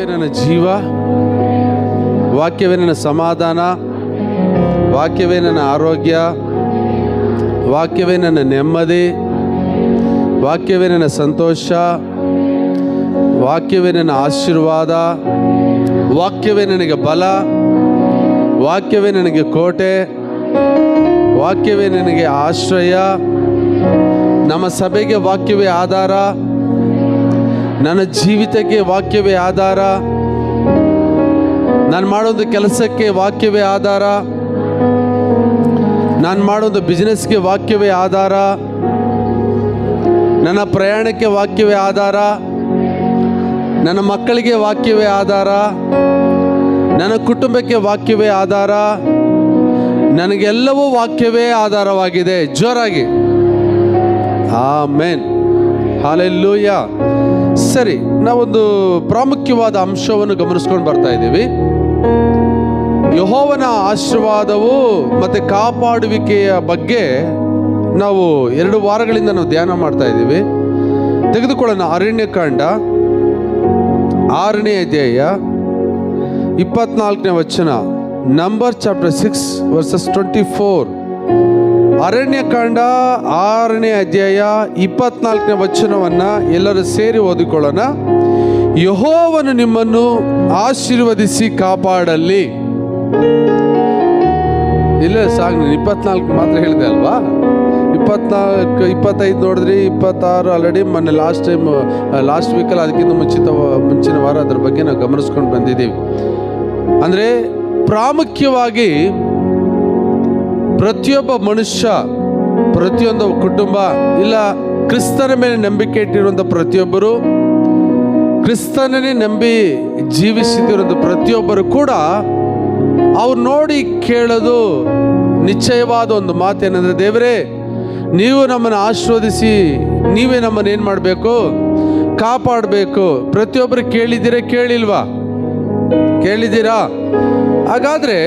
ವಾಕ್ಯವೇ ನನ್ನ ಜೀವ, ವಾಕ್ಯವೇ ನನ್ನ ಸಮಾಧಾನ, ವಾಕ್ಯವೇ ನನ್ನ ಆರೋಗ್ಯ, ವಾಕ್ಯವೇ ನನ್ನ ನೆಮ್ಮದಿ, ವಾಕ್ಯವೇ ನನ್ನ ಸಂತೋಷ, ವಾಕ್ಯವೇ ನನ್ನ ಆಶೀರ್ವಾದ, ವಾಕ್ಯವೇ ನನಗೆ ಬಲ, ವಾಕ್ಯವೇ ನನಗೆ ಕೋಟೆ, ವಾಕ್ಯವೇ ನನಗೆ ಆಶ್ರಯ. ನಮ್ಮ ಸಭೆಗೆ ವಾಕ್ಯವೇ ಆಧಾರ, ನನ್ನ ಜೀವಿತಕ್ಕೆ ವಾಕ್ಯವೇ ಆಧಾರ, ನಾನು ಮಾಡೋದು ಕೆಲಸಕ್ಕೆ ವಾಕ್ಯವೇ ಆಧಾರ, ನಾನು ಮಾಡೋದು ಬಿಸ್ನೆಸ್ಗೆ ವಾಕ್ಯವೇ ಆಧಾರ, ನನ್ನ ಪ್ರಯಾಣಕ್ಕೆ ವಾಕ್ಯವೇ ಆಧಾರ, ನನ್ನ ಮಕ್ಕಳಿಗೆ ವಾಕ್ಯವೇ ಆಧಾರ, ನನ್ನ ಕುಟುಂಬಕ್ಕೆ ವಾಕ್ಯವೇ ಆಧಾರ, ನನಗೆಲ್ಲವೂ ವಾಕ್ಯವೇ ಆಧಾರವಾಗಿದೆ. ಜೋರಾಗಿ ಆಮೆನ್, ಹಲ್ಲೆಲೂಯಾ. ಸರಿ, ನಾವೊಂದು ಪ್ರಾಮುಖ್ಯವಾದ ಅಂಶವನ್ನು ಗಮನಿಸ್ಕೊಂಡು ಬರ್ತಾ ಇದ್ದೀವಿ. ಯೆಹೋವನ ಆಶೀರ್ವಾದವು ಮತ್ತು ಕಾಪಾಡುವಿಕೆಯ ಬಗ್ಗೆ ನಾವು 2 ವಾರಗಳಿಂದ ನಾವು ಧ್ಯಾನ ಮಾಡ್ತಾ ಇದ್ದೀವಿ. ತೆಗೆದುಕೊಳ್ಳೋಣ ಅರಣ್ಯಕಾಂಡ 6ನೇ ಅಧ್ಯಾಯ 24ನೇ ವಚನ. Number chapter 6 versus 24. ಅರಣ್ಯಕಾಂಡ 6ನೇ ಅಧ್ಯಾಯ 24ನೇ ವಚನವನ್ನು ಎಲ್ಲರೂ ಸೇರಿ ಓದಿಕೊಳ್ಳೋಣ. ಯೆಹೋವನು ನಿಮ್ಮನ್ನು ಆಶೀರ್ವದಿಸಿ ಕಾಪಾಡಲಿ. ಇಲ್ಲ ಸಾಕು, 24 ಮಾತ್ರ ಹೇಳಿದೆ ಅಲ್ವಾ? 24, 25 ನೋಡಿದ್ರಿ, 26 ಆಲ್ರೆಡಿ ಮೊನ್ನೆ ಲಾಸ್ಟ್ ವೀಕಲ್ಲಿ ಅದಕ್ಕಿಂತ ಮುಂಚಿನ ವಾರ ಅದ್ರ ಬಗ್ಗೆ ನಾವು ಗಮನಿಸ್ಕೊಂಡು ಬಂದಿದ್ದೀವಿ. ಅಂದರೆ ಪ್ರಾಮುಖ್ಯವಾಗಿ ಪ್ರತಿಯೊಬ್ಬ ಮನುಷ್ಯ, ಪ್ರತಿಯೊಂದು ಕುಟುಂಬ, ಇಲ್ಲ ಕ್ರಿಸ್ತನ ಮೇಲೆ ನಂಬಿಕೆ ಇಟ್ಟಿರುವಂಥ ಪ್ರತಿಯೊಬ್ಬರು, ಕ್ರಿಸ್ತನನ್ನೇ ನಂಬಿ ಜೀವಿಸುತ್ತಿರುವಂಥ ಪ್ರತಿಯೊಬ್ಬರು ಕೂಡ ಅವ್ರು ನೋಡಿ ಕೇಳೋದು ನಿಶ್ಚಯವಾದ ಒಂದು ಮಾತೇನೆಂದರೆ, ದೇವರೇ ನೀವು ನಮ್ಮನ್ನು ಆಶೀರ್ವದಿಸಿ, ನೀವೇ ನಮ್ಮನ್ನು ಏನು ಮಾಡಬೇಕು? ಕಾಪಾಡಬೇಕು. ಪ್ರತಿಯೊಬ್ಬರು ಕೇಳಿದ್ದೀರಾ? ಕೇಳಿಲ್ವಾ? ಕೇಳಿದ್ದೀರಾ? ಹಾಗಾದರೆ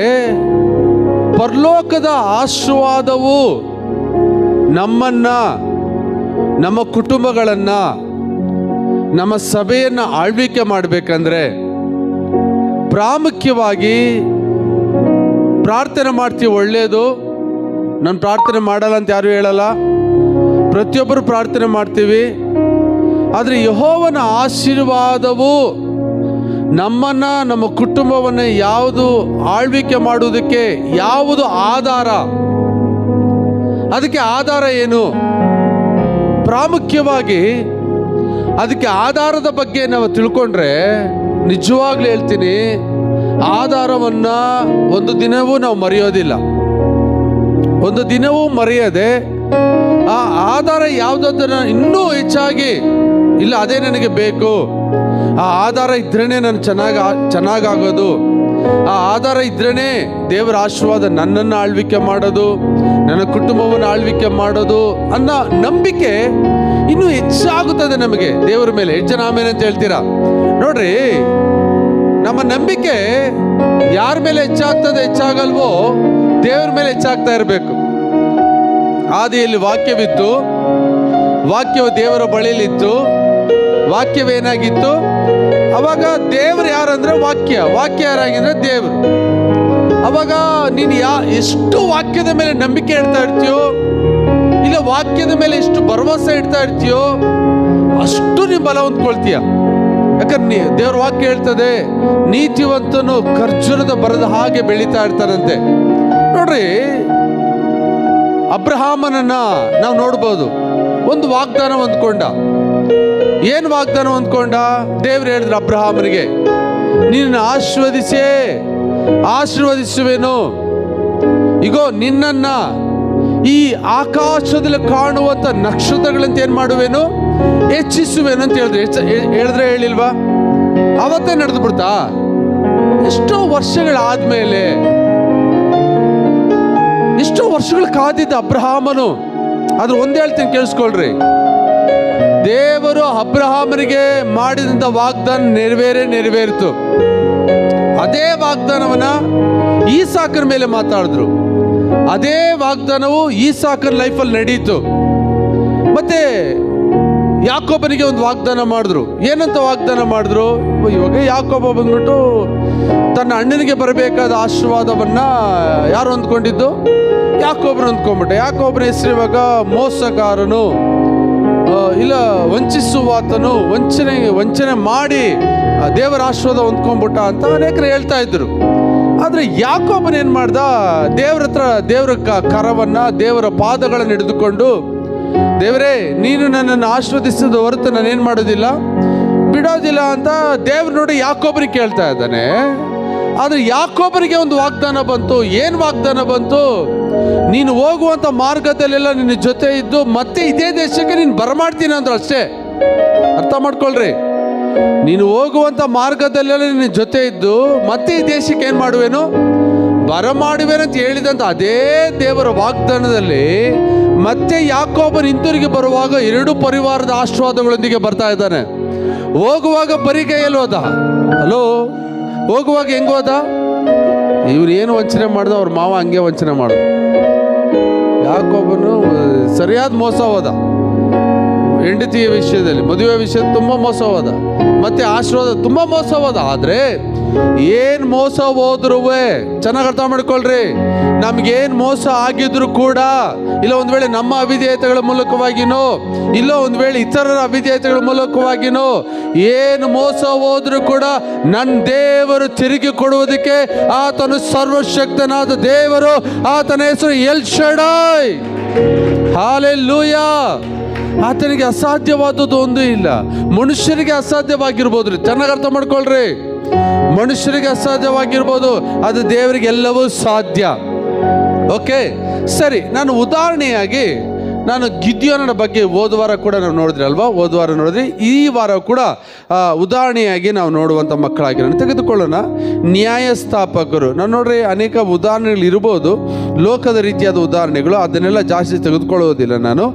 ಪರಲೋಕದ ಆಶೀರ್ವಾದವು ನಮ್ಮನ್ನು, ನಮ್ಮ ಕುಟುಂಬಗಳನ್ನು, ನಮ್ಮ ಸಭೆಯನ್ನು ಆಳ್ವಿಕೆ ಮಾಡಬೇಕಂದ್ರೆ ಪ್ರಾಮುಖ್ಯವಾಗಿ ಪ್ರಾರ್ಥನೆ ಮಾಡ್ತೀವಿ. ಒಳ್ಳೆಯದು, ನಾನು ಪ್ರಾರ್ಥನೆ ಮಾಡಲ್ಲ ಅಂತ ಯಾರು ಹೇಳಲ್ಲ, ಪ್ರತಿಯೊಬ್ಬರು ಪ್ರಾರ್ಥನೆ ಮಾಡ್ತೀವಿ. ಆದರೆ ಯೆಹೋವನ ಆಶೀರ್ವಾದವು ನಮ್ಮನ್ನು, ನಮ್ಮ ಕುಟುಂಬವನ್ನು ಯಾವುದು ಆಳ್ವಿಕೆ ಮಾಡುವುದಕ್ಕೆ ಯಾವುದು ಆಧಾರ? ಅದಕ್ಕೆ ಆಧಾರ ಏನು? ಪ್ರಾಮುಖ್ಯವಾಗಿ ಅದಕ್ಕೆ ಆಧಾರದ ಬಗ್ಗೆ ನಾವು ತಿಳ್ಕೊಂಡ್ರೆ, ನಿಜವಾಗ್ಲೂ ಹೇಳ್ತೀನಿ, ಆಧಾರವನ್ನು ಒಂದು ದಿನವೂ ನಾವು ಮರೆಯೋದಿಲ್ಲ. ಒಂದು ದಿನವೂ ಮರೆಯದೆ ಆ ಆಧಾರ ಯಾವುದನ್ನು ಇನ್ನೂ ಹೆಚ್ಚಾಗಿ, ಇಲ್ಲ ಅದೇ ನನಗೆ ಬೇಕು, ಆ ಆಧಾರ ಇದ್ರೇ ನಾನು ಚೆನ್ನಾಗಾಗೋದು, ಆ ಆಧಾರ ಇದ್ರೇ ದೇವರ ಆಶೀರ್ವಾದ ನನ್ನನ್ನು ಆಳ್ವಿಕೆ ಮಾಡೋದು, ನನ್ನ ಕುಟುಂಬವನ್ನು ಆಳ್ವಿಕೆ ಮಾಡೋದು ಅನ್ನೋ ನಂಬಿಕೆ ಇನ್ನೂ ಹೆಚ್ಚಾಗುತ್ತದೆ ನಮಗೆ ದೇವರ ಮೇಲೆ. ಹೆಚ್ಚು ಜನ ಆಮೇಲೆ ಅಂತ ಹೇಳ್ತೀರಾ? ನೋಡ್ರಿ, ನಮ್ಮ ನಂಬಿಕೆ ಯಾರ ಮೇಲೆ ಹೆಚ್ಚಾಗಲ್ವೋ ದೇವರ ಮೇಲೆ ಹೆಚ್ಚಾಗ್ತಾ ಇರಬೇಕು. ಆದಿಯಲ್ಲಿ ವಾಕ್ಯವಿತ್ತು, ವಾಕ್ಯವು ದೇವರ ಬಳಿಯಲ್ಲಿತ್ತು, ವಾಕ್ಯವೇನಾಗಿತ್ತು? ಅವಾಗ ದೇವರು ಯಾರಂದ್ರೆ ವಾಕ್ಯ ಯಾರಾಗಿದ್ರೆ ದೇವರು. ಅವಾಗ ನೀನು ಎಷ್ಟು ವಾಕ್ಯದ ಮೇಲೆ ನಂಬಿಕೆ ಇಡ್ತಾ ಇರ್ತೀಯೋ, ಇಲ್ಲ ವಾಕ್ಯದ ಮೇಲೆ ಎಷ್ಟು ಭರವಸೆ ಇಡ್ತಾ ಇರ್ತೀಯೋ, ಅಷ್ಟು ನೀವು ಬಲ ಹೊಂದ್ಕೊಳ್ತೀಯ. ಯಾಕಂದ್ರೆ ದೇವ್ರ ವಾಕ್ಯ ಹೇಳ್ತದೆ, ನೀತಿವಂತನು ಖರ್ಜೂರದ ಬರದ ಹಾಗೆ ಬೆಳೀತಾ ಇರ್ತಾನಂತೆ. ನೋಡ್ರಿ, ಅಬ್ರಹಾಮನನ್ನ ನಾವು ನೋಡ್ಬೋದು. ಒಂದು ವಾಗ್ದಾನ ಹೊಂದ್ಕೊಂಡ. ಏನು ವಾಗ್ದಾನ ಹೊಂದ್ಕೊಂಡ? ದೇವ್ರು ಹೇಳಿದ್ರು ಅಬ್ರಹಾಮನಿಗೆ, ನಿನ್ನ ಆಶೀರ್ವದಿಸುವೆನು, ಇಗೋ ನಿನ್ನನ್ನ ಈ ಆಕಾಶದಲ್ಲಿ ಕಾಣುವಂತ ನಕ್ಷತ್ರಗಳಂತ ಏನ್ ಮಾಡುವೆನು? ಹೆಚ್ಚಿಸುವೆನು ಅಂತ ಹೇಳಿದ್ರೆ ಹೇಳಿಲ್ವಾ? ಅವತ್ತೇ ನಡೆದು ಬಿಡ್ತಾ? ಎಷ್ಟೋ ವರ್ಷಗಳಾದ್ಮೇಲೆ, ಎಷ್ಟೋ ವರ್ಷಗಳು ಕಾದಿದ್ದ ಅಬ್ರಹಾಮನು. ಆದ್ರೆ ಒಂದೇ ಹೇಳ್ತೀನಿ, ಕೇಳಿಸ್ಕೊಳ್ರಿ, ದೇವರು ಅಬ್ರಹಾಮನಿಗೆ ಮಾಡಿದಂಥ ವಾಗ್ದಾನ ನೆರವೇರಿತು. ಅದೇ ವಾಗ್ದಾನವನ್ನ ಈಸಾಕನ ಮೇಲೆ ಮಾತಾಡಿದ್ರು. ಅದೇ ವಾಗ್ದಾನವು ಈಸಾಕನ ಲೈಫಲ್ಲಿ ನಡೀತು. ಮತ್ತೆ ಯಾಕೋಬನಿಗೆ ಒಂದು ವಾಗ್ದಾನ ಮಾಡಿದ್ರು. ಏನಂತ ವಾಗ್ದಾನ ಮಾಡಿದ್ರು? ಇವಾಗ ಯಾಕೋಬ ಬಂದ್ಬಿಟ್ಟು ತನ್ನ ಅಣ್ಣನಿಗೆ ಬರಬೇಕಾದ ಆಶೀರ್ವಾದವನ್ನ ಯಾರು ಹೊಂದ್ಕೊಂಡಿದ್ದು? ಯಾಕೋಬನ ಹೊಂದ್ಕೊಂಡ್ಬಿಟ್ಟ. ಯಾಕೋಬನ ಹೆಸರು ಇವಾಗ ಮೋಸಗಾರನು, ಇಲ್ಲ ವಂಚಿಸುವಾತನು, ವಂಚನೆ ಮಾಡಿ ದೇವರ ಆಶೀರ್ವಾದ ಹೊಂದ್ಕೊಂಡ್ಬಿಟ್ಟ ಅಂತ ಅನೇಕರು ಹೇಳ್ತಾ ಇದ್ರು. ಆದರೆ ಯಾಕೋಬನ ಏನು ಮಾಡ್ದ? ದೇವರ ಕರವನ್ನ, ದೇವರ ಪಾದಗಳನ್ನು ಹಿಡಿದುಕೊಂಡು, ದೇವರೇ ನೀನು ನನ್ನನ್ನು ಆಶೀರ್ವದಿಸಿದ ಹೊರತು ನಾನೇನು ಮಾಡೋದಿಲ್ಲ, ಬಿಡೋದಿಲ್ಲ ಅಂತ ದೇವ್ರು ನೋಡಿ ಯಾಕೋಬನಿಗೆ ಕೇಳ್ತಾ ಇದ್ದಾನೆ. ಆದರೆ ಯಾಕೋಬನಿಗೆ ಒಂದು ವಾಗ್ದಾನ ಬಂತು. ಏನು ವಾಗ್ದಾನ ಬಂತು? ನೀನು ಹೋಗುವಂಥ ಮಾರ್ಗದಲ್ಲೆಲ್ಲ ನಿನ್ನ ಜೊತೆ ಇದ್ದು ಮತ್ತೆ ಇದೇ ದೇಶಕ್ಕೆ ನೀನು ಬರಮಾಡ್ತೀನಿ ಅಂದ್ರು ಅಷ್ಟೇ. ಅರ್ಥ ಮಾಡ್ಕೊಳ್ರಿ, ನೀನು ಹೋಗುವಂಥ ಮಾರ್ಗದಲ್ಲೆಲ್ಲ ನಿನ್ನ ಜೊತೆ ಇದ್ದು ಮತ್ತೆ ಈ ದೇಶಕ್ಕೆ ಏನು ಮಾಡುವೇನು, ಬರಮಾಡುವೇನಂತ ಹೇಳಿದಂತ ಅದೇ ದೇವರ ವಾಗ್ದಾನದಲ್ಲಿ ಮತ್ತೆ ಯಾಕೋಬನ ಹಿಂತಿರುಗಿ ಬರುವಾಗ 2 ಪರಿವಾರದ ಆಶೀರ್ವಾದಗಳೊಂದಿಗೆ ಬರ್ತಾ ಇದ್ದಾನೆ. ಹೋಗುವಾಗ ಬರೀ ಕೈಯಲ್ಲಿ ಹೋದ. ಹಲೋ, ಹೋಗುವಾಗ ಹೆಂಗೆ ಹೋದ? ಇವ್ರು ಏನು ವಂಚನೆ ಮಾಡ್ದ, ಅವ್ರ ಮಾವ ಹಂಗೆ ವಂಚನೆ ಮಾಡ್ದ. ಯಾಕೋಬನು ಸರಿಯಾದ ಮೋಸ ಹೋದ. ಹೆಂಡತಿಯ ವಿಷಯದಲ್ಲಿ, ಮದುವೆ ವಿಷಯದಲ್ಲಿ ತುಂಬ ಮೋಸ ಹೋದ. ಮತ್ತೆ ಆಶೀರ್ವಾದ ತುಂಬ ಮೋಸ ಹೋದ. ಆದರೆ ಏನು ಮೋಸ ಹೋದ್ರೂ ಚೆನ್ನಾಗಿ ಅರ್ಥ ಮಾಡ್ಕೊಳ್ರಿ, ನಮ್ಗೇನು ಮೋಸ ಆಗಿದ್ರು ಕೂಡ, ಇಲ್ಲ ಒಂದು ವೇಳೆ ನಮ್ಮ ಅವಿಧೇಯತೆಗಳ ಮೂಲಕವಾಗಿನೋ, ಇಲ್ಲ ಒಂದು ವೇಳೆ ಇತರರ ಅವಿಧೇಯತೆಗಳ ಮೂಲಕವಾಗಿನೋ ಏನು ಮೋಸ ಹೋದ್ರೂ ಕೂಡ ನನ್ನ ದೇವರು ತಿರುಗಿ ಕೊಡುವುದಕ್ಕೆ ಆತನು ಸರ್ವಶಕ್ತನಾದ ದೇವರು. ಆತನ ಹೆಸರು ಎಲ್ ಶಡಾಯ್. ಹಲ್ಲೆಲೂಯಾ. ಆತನಿಗೆ ಅಸಾಧ್ಯವಾದದ್ದು ಒಂದು ಇಲ್ಲ. ಮನುಷ್ಯರಿಗೆ ಅಸಾಧ್ಯವಾಗಿರ್ಬೋದು. ಚೆನ್ನಾಗಿ ಅರ್ಥ ಮಾಡ್ಕೊಳ್ರಿ, ಮನುಷ್ಯರಿಗೆ ಅಸಾಧ್ಯವಾಗಿರ್ಬೋದು, ಅದು ದೇವರಿಗೆ ಎಲ್ಲವೂ ಸಾಧ್ಯ. ಓಕೆ, ಸರಿ. ನಾನು ಉದಾಹರಣೆಯಾಗಿ ಗಿದ್ಯೋನನ ಬಗ್ಗೆ ಹೋದ ವಾರ ಕೂಡ ನಾವು ನೋಡಿದ್ರಿ ಅಲ್ವಾ? ಹೋದ ವಾರ ನೋಡಿದ್ರಿ. ಈ ವಾರ ಕೂಡ ಉದಾಹರಣೆಯಾಗಿ ನಾವು ನೋಡುವಂಥ ಮಕ್ಕಳಾಗಿರೋಣ. ತೆಗೆದುಕೊಳ್ಳೋಣ ನ್ಯಾಯಸ್ಥಾಪಕರು. ನಾನು ನೋಡ್ರಿ, ಅನೇಕ ಉದಾಹರಣೆಗಳು ಇರ್ಬೋದು, ಲೋಕದ ರೀತಿಯಾದ ಉದಾಹರಣೆಗಳು, ಅದನ್ನೆಲ್ಲ ಜಾಸ್ತಿ ತೆಗೆದುಕೊಳ್ಳೋದಿಲ್ಲ.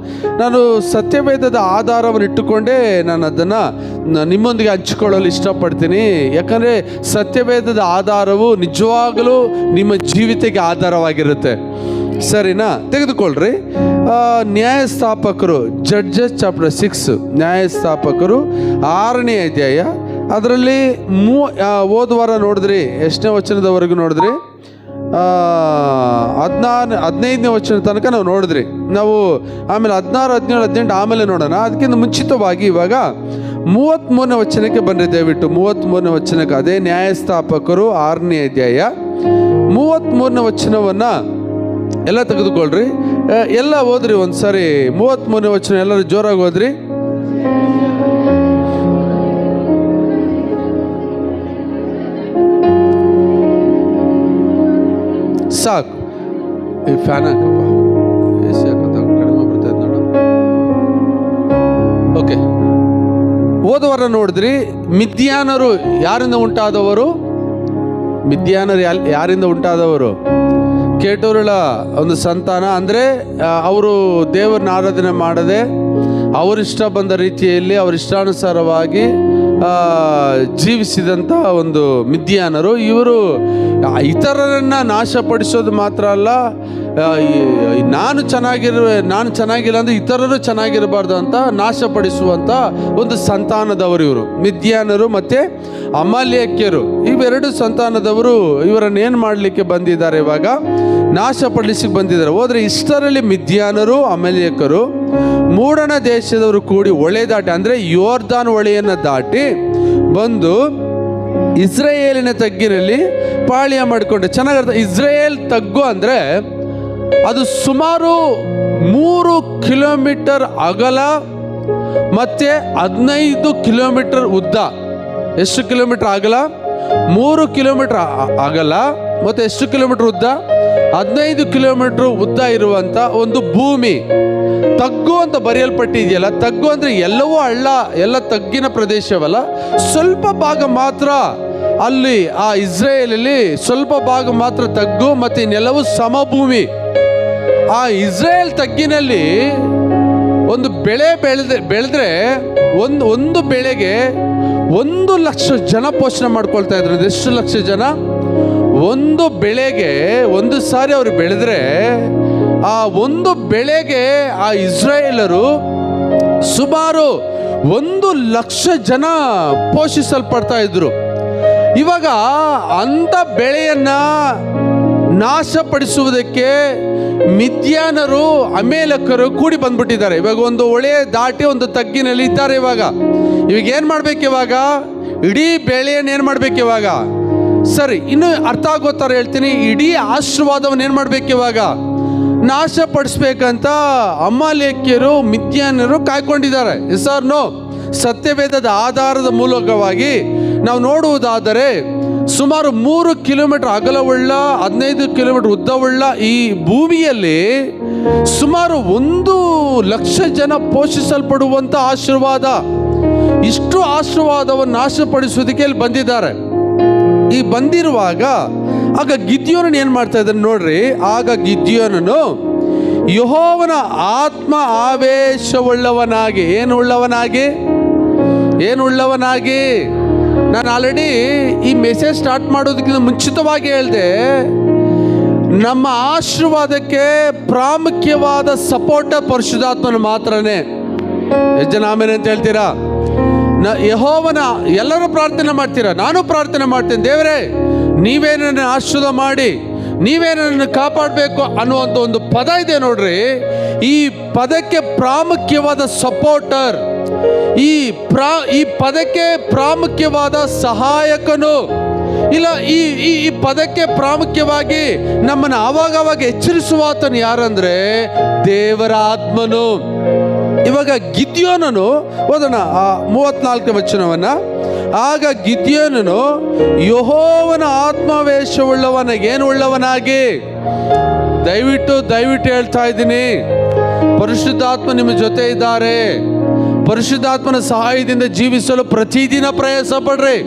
ನಾನು ಸತ್ಯವೇದದ ಆಧಾರವನ್ನು ಇಟ್ಟುಕೊಂಡೇ ನಾನು ಅದನ್ನು ನಿಮ್ಮೊಂದಿಗೆ ಹಂಚಿಕೊಳ್ಳಲು ಇಷ್ಟಪಡ್ತೀನಿ. ಯಾಕಂದರೆ ಸತ್ಯವೇದದ ಆಧಾರವು ನಿಜವಾಗಲೂ ನಿಮ್ಮ ಜೀವಿತಕ್ಕೆ ಆಧಾರವಾಗಿರುತ್ತೆ. ಸರಿನಾ? ತೆಗೆದುಕೊಳ್ಳ್ರಿ. ನ್ಯಾಯಸ್ಥಾಪಕರು, ಜಡ್ಜಸ್ ಚಾಪ್ಟರ್ 6, ನ್ಯಾಯಸ್ಥಾಪಕರು 6ನೇ ಅಧ್ಯಾಯ. ಅದರಲ್ಲಿ ಹೋದ ವಾರ ನೋಡಿದ್ರಿ, ಎಷ್ಟನೇ ವಚನದವರೆಗೂ ನೋಡಿದ್ರಿ? 15ನೇ ವಚನ ತನಕ ನಾವು ನೋಡಿದ್ರಿ. ನಾವು ಆಮೇಲೆ 16, 17, 18 ಆಮೇಲೆ ನೋಡೋಣ. ಅದಕ್ಕಿಂತ ಮುಂಚಿತವಾಗಿ ಇವಾಗ 33ನೇ ವಚನಕ್ಕೆ ಬನ್ನಿ ದಯವಿಟ್ಟು. 33ನೇ ವಚನಕ್ಕೆ, ಅದೇ ನ್ಯಾಯಸ್ಥಾಪಕರು 6ನೇ ಅಧ್ಯಾಯ 33ನೇ ವಚನವನ್ನು ಎಲ್ಲ ತೆಗೆದುಕೊಳ್ರಿ. ಎಲ್ಲ ಓದ್ರಿ ಒಂದ್ಸರಿ. 33ನೇ ವಚನ ಎಲ್ಲರೂ ಜೋರಾಗಿ ಓದ್ರಿ. ಸಾಕು. ಈ ಫ್ಯಾನ್ ಹಾಕಪ್ಪ, ಎ ಸಿ ಹಾಕತ್ತ, ಕಡಿಮೆ ಬರ್ತದೆ ನೋಡು. ಓಕೆ, ಹೋದ ವಾರ ನೋಡಿದ್ರಿ, ಮಿದ್ಯಾನರು ಯಾರಿಂದ ಉಂಟಾದವರು? ಮಿದ್ಯಾನರು ಯಾರಿಂದ ಉಂಟಾದವರು? ಕೇಟೂರಳ ಒಂದು ಸಂತಾನ. ಅಂದರೆ ಅವರು ದೇವರನ್ನ ಆರಾಧನೆ ಮಾಡದೆ ಅವರಿಷ್ಟ ಬಂದ ರೀತಿಯಲ್ಲಿ ಅವರಿಷ್ಟಾನುಸಾರವಾಗಿ ಜೀವಿಸಿದಂಥ ಒಂದು ಮಿದ್ಯಾನರು. ಇವರು ಇತರರನ್ನು ನಾಶಪಡಿಸೋದು ಮಾತ್ರ ಅಲ್ಲ, ನಾನು ಚೆನ್ನಾಗಿಲ್ಲ ಅಂದರೆ ಇತರರು ಚೆನ್ನಾಗಿರಬಾರ್ದು ಅಂತ ನಾಶಪಡಿಸುವಂಥ ಒಂದು ಸಂತಾನದವರು ಇವರು, ಮಿದ್ಯಾನರು ಮತ್ತು ಅಮಾಲೇಕ್ಯರು. ಇವೆರಡು ಸಂತಾನದವರು ಇವರನ್ನು ಏನು ಮಾಡಲಿಕ್ಕೆ ಬಂದಿದ್ದಾರೆ? ಇವಾಗ ನಾಶಪಡಿಸಲಿಕ್ಕೆ ಬಂದಿದ್ದಾರೆ. ಹೋದರೆ ಇಷ್ಟರಲ್ಲಿ ಮಿದ್ಯಾನರು, ಅಮಾಲೇಕ್ಯರು ಮೂಡಣ ದೇಶದವರು ಕೂಡಿ ಹೊಳೆ ದಾಟಿ, ಅಂದರೆ ಯೋರ್ದಾನ್ ಹೊಳೆಯನ್ನು ದಾಟಿ ಬಂದು ಇಸ್ರಾಯೇಲಿನ ತಗ್ಗಿನಲ್ಲಿ ಪಾಳ್ಯ ಮಾಡಿಕೊಂಡೆ. ಚೆನ್ನಾಗಿರ್ತ. ಇಸ್ರಾಯೇಲ್ ತಗ್ಗು ಅಂದರೆ ಅದು ಸುಮಾರು 3 ಕಿಲೋಮೀಟರ್ ಅಗಲ ಮತ್ತು 15 ಕಿಲೋಮೀಟರ್ ಉದ್ದ. ಎಷ್ಟು ಕಿಲೋಮೀಟರ್ ಅಗಲ? 3 ಕಿಲೋಮೀಟರ್ ಅಗಲ ಮತ್ತು ಎಷ್ಟು ಕಿಲೋಮೀಟರ್ ಉದ್ದ? 15 ಕಿಲೋಮೀಟರ್ ಉದ್ದ ಇರುವಂಥ ಒಂದು ಭೂಮಿ. ತಗ್ಗು ಅಂತ ಬರೆಯಲ್ಪಟ್ಟಿದೆಯಲ್ಲ, ತಗ್ಗು ಅಂದರೆ ಎಲ್ಲವೂ ಹಳ್ಳ, ಎಲ್ಲ ತಗ್ಗಿನ ಪ್ರದೇಶವಲ್ಲ, ಸ್ವಲ್ಪ ಭಾಗ ಮಾತ್ರ ಅಲ್ಲಿ ಆ ಇಸ್ರಾಯೇಲಲ್ಲಿ ಸ್ವಲ್ಪ ಭಾಗ ಮಾತ್ರ ತಗ್ಗು, ಮತ್ತು ಇನ್ನೆಲ್ಲವೂ ಸಮಭೂಮಿ. ಆ ಇಸ್ರಾಯೇಲ್ ತಗ್ಗಿನಲ್ಲಿ ಒಂದು ಬೆಳೆ ಬೆಳೆದ್ರೆ ಒಂದು ಬೆಳೆಗೆ 1,00,000 ಜನ ಪೋಷಣೆ ಮಾಡ್ಕೊಳ್ತಾ ಇದ್ರು. ಎಷ್ಟು ಲಕ್ಷ ಜನ? ಒಂದು ಬೆಳೆಗೆ ಒಂದು ಸಾರಿ ಅವರು ಬೆಳೆದ್ರೆ ಆ ಒಂದು ಬೆಳೆಗೆ ಆ ಇಸ್ರಾಯೇಲರು ಸುಮಾರು 1,00,000 ಜನ ಪೋಷಿಸಲ್ಪಡ್ತಾ ಇದ್ರು. ಇವಾಗ ಅಂಥ ಬೆಳೆಯನ್ನ ನಾಶಪಡಿಸುವುದಕ್ಕೆ ಮಿದ್ಯಾನರು, ಅಮೇಲಕರು ಕೂಡಿ ಬಂದ್ಬಿಟ್ಟಿದ್ದಾರೆ. ಇವಾಗ ಒಂದು ಹೊಳೆ ದಾಟಿ ಒಂದು ತಗ್ಗಿನಲ್ಲಿ ಇದ್ದಾರೆ. ಇವಾಗ ಏನು ಮಾಡ್ಬೇಕು? ಇವಾಗ ಇಡೀ ಬೆಳೆಯನ್ನು ಏನು ಮಾಡ್ಬೇಕು? ಇವಾಗ ಸರಿ, ಇನ್ನು ಅರ್ಥ ಆಗೋತ್ತರ ಹೇಳ್ತೀನಿ. ಇಡೀ ಆಶೀರ್ವಾದವನ್ನು ಏನು ಮಾಡ್ಬೇಕು? ಇವಾಗ ನಾಶಪಡಿಸ್ಬೇಕಂತ ಅಮಾಲೇಕ್ಯರು, ಮಿದ್ಯಾನರು ಕಾಯ್ಕೊಂಡಿದ್ದಾರೆ. Yes or no? ಸತ್ಯವೇದದ ಆಧಾರದ ಮೂಲಕವಾಗಿ ನಾವು ನೋಡುವುದಾದರೆ ಸುಮಾರು 3 ಕಿಲೋಮೀಟರ್ ಅಗಲವುಳ್ಳ, 15 ಕಿಲೋಮೀಟರ್ ಉದ್ದವುಳ್ಳ ಈ ಭೂಮಿಯಲ್ಲಿ ಸುಮಾರು 1,00,000 ಜನ ಪೋಷಿಸಲ್ಪಡುವಂಥ ಆಶೀರ್ವಾದ, ಇಷ್ಟು ಆಶೀರ್ವಾದವನ್ನು ನಾಶಪಡಿಸುವುದಕ್ಕೆ ಇಲ್ಲಿ ಬಂದಿದ್ದಾರೆ. ಈ ಬಂದಿರುವಾಗ ಆಗ ಗಿದ್ಯೋನನು ಏನು ಮಾಡ್ತಾ ಇದ್ದಾನೆ ನೋಡ್ರಿ. ಆಗ ಗಿದ್ಯೋನನು ಯೆಹೋವನ ಆತ್ಮ ಆವೇಶವುಳ್ಳವನಾಗಿ, ಏನುಳ್ಳವನಾಗಿ ನಾನು ಆಲ್ರೆಡಿ ಈ ಮೆಸೇಜ್ ಸ್ಟಾರ್ಟ್ ಮಾಡೋದಕ್ಕಿಂತ ಮುಂಚಿತವಾಗಿ ಹೇಳಿದೆ, ನಮ್ಮ ಆಶೀರ್ವಾದಕ್ಕೆ ಪ್ರಾಮುಖ್ಯವಾದ ಸಪೋರ್ಟರ್ ಪರಿಶುದ್ಧಾತ್ಮನ ಮಾತ್ರನೇ. ಎಷ್ಟು ಜನ ಆಮೇಲೆ ಅಂತ ಹೇಳ್ತೀರಾ? ಯೆಹೋವನ ಎಲ್ಲರೂ ಪ್ರಾರ್ಥನೆ ಮಾಡ್ತೀರಾ, ನಾನು ಪ್ರಾರ್ಥನೆ ಮಾಡ್ತೇನೆ, ದೇವರೇ ನೀವೇ ನನ್ನ ಆಶೀರ್ವಾದ ಮಾಡಿ, ನೀವೇ ನನ್ನನ್ನು ಕಾಪಾಡಬೇಕು ಅನ್ನುವಂಥ ಒಂದು ಪದ ಇದೆ ನೋಡ್ರಿ. ಈ ಪದಕ್ಕೆ ಪ್ರಾಮುಖ್ಯವಾದ ಸಪೋರ್ಟರ್, ಈ ಪದಕ್ಕೆ ಪ್ರಾಮುಖ್ಯವಾದ ಸಹಾಯಕನು, ಇಲ್ಲ ಈ ಪದಕ್ಕೆ ಪ್ರಾಮುಖ್ಯವಾಗಿ ನಮ್ಮನ್ನು ಆವಾಗ ಎಚ್ಚರಿಸುವಾತನು ಯಾರಂದ್ರೆ ದೇವರ ಆತ್ಮನು. ಇವಾಗ ಗಿದ್ಯೋನನು ಓದೋಣ 34ನೇ ವಚನವನ್ನ. ಆಗ ಗಿದ್ಯೋನನು ಯೆಹೋವನ ಆತ್ಮಾವೇಶವುಳ್ಳವನಾಗಿ, ಏನುಳ್ಳವನಾಗಿ, ದಯವಿಟ್ಟು ಹೇಳ್ತಾ ಇದ್ದೀನಿ, ಪರಿಶುದ್ಧಾತ್ಮ ನಿಮ್ಮ ಜೊತೆ ಇದ್ದಾರೆ. ಪರಿಶುದ್ಧಾತ್ಮನ ಸಹಾಯದಿಂದ ಜೀವಿಸಲು ಪ್ರತಿದಿನ ಪ್ರಯಾಸ ಪಡ್ರಿ.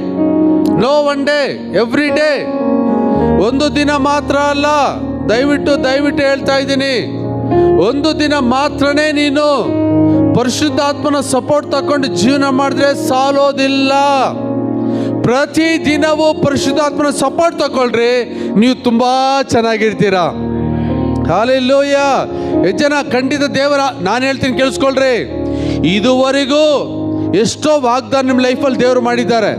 No one day, every day, ಒಂದು ದಿನ ಮಾತ್ರ ಅಲ್ಲ. ದಯವಿಟ್ಟು ಹೇಳ್ತಾ ಇದ್ದೀನಿ, ಒಂದು ದಿನ ಮಾತ್ರನೇ ನೀನು ಪರಿಶುದ್ಧಾತ್ಮನ ಸಪೋರ್ಟ್ ತಕೊಂಡು ಜೀವನ ಮಾಡಿದ್ರೆ ಸಾಲೋದಿಲ್ಲ. ಪ್ರತಿದಿನವೂ ಪರಿಶುದ್ಧಾತ್ಮನ ಸಪೋರ್ಟ್ ತಗೊಳ್ರಿ, ನೀವು ತುಂಬಾ ಚೆನ್ನಾಗಿರ್ತೀರಾ. ಹಲ್ಲೆಲೂಯ. ಎಷ್ಟು ಜನ ಖಂಡಿತ ದೇವರ, ನಾನು ಹೇಳ್ತೀನಿ ಕೇಳಿಸ್ಕೊಳ್ರಿ, ಇದುವರೆಗೂ ಎಷ್ಟೋ ವಾಗ್ದಾನ ನಿಮ್ಮ ಲೈಫಲ್ಲಿ ದೇವರು ಮಾಡಿದ್ದಾರೆ.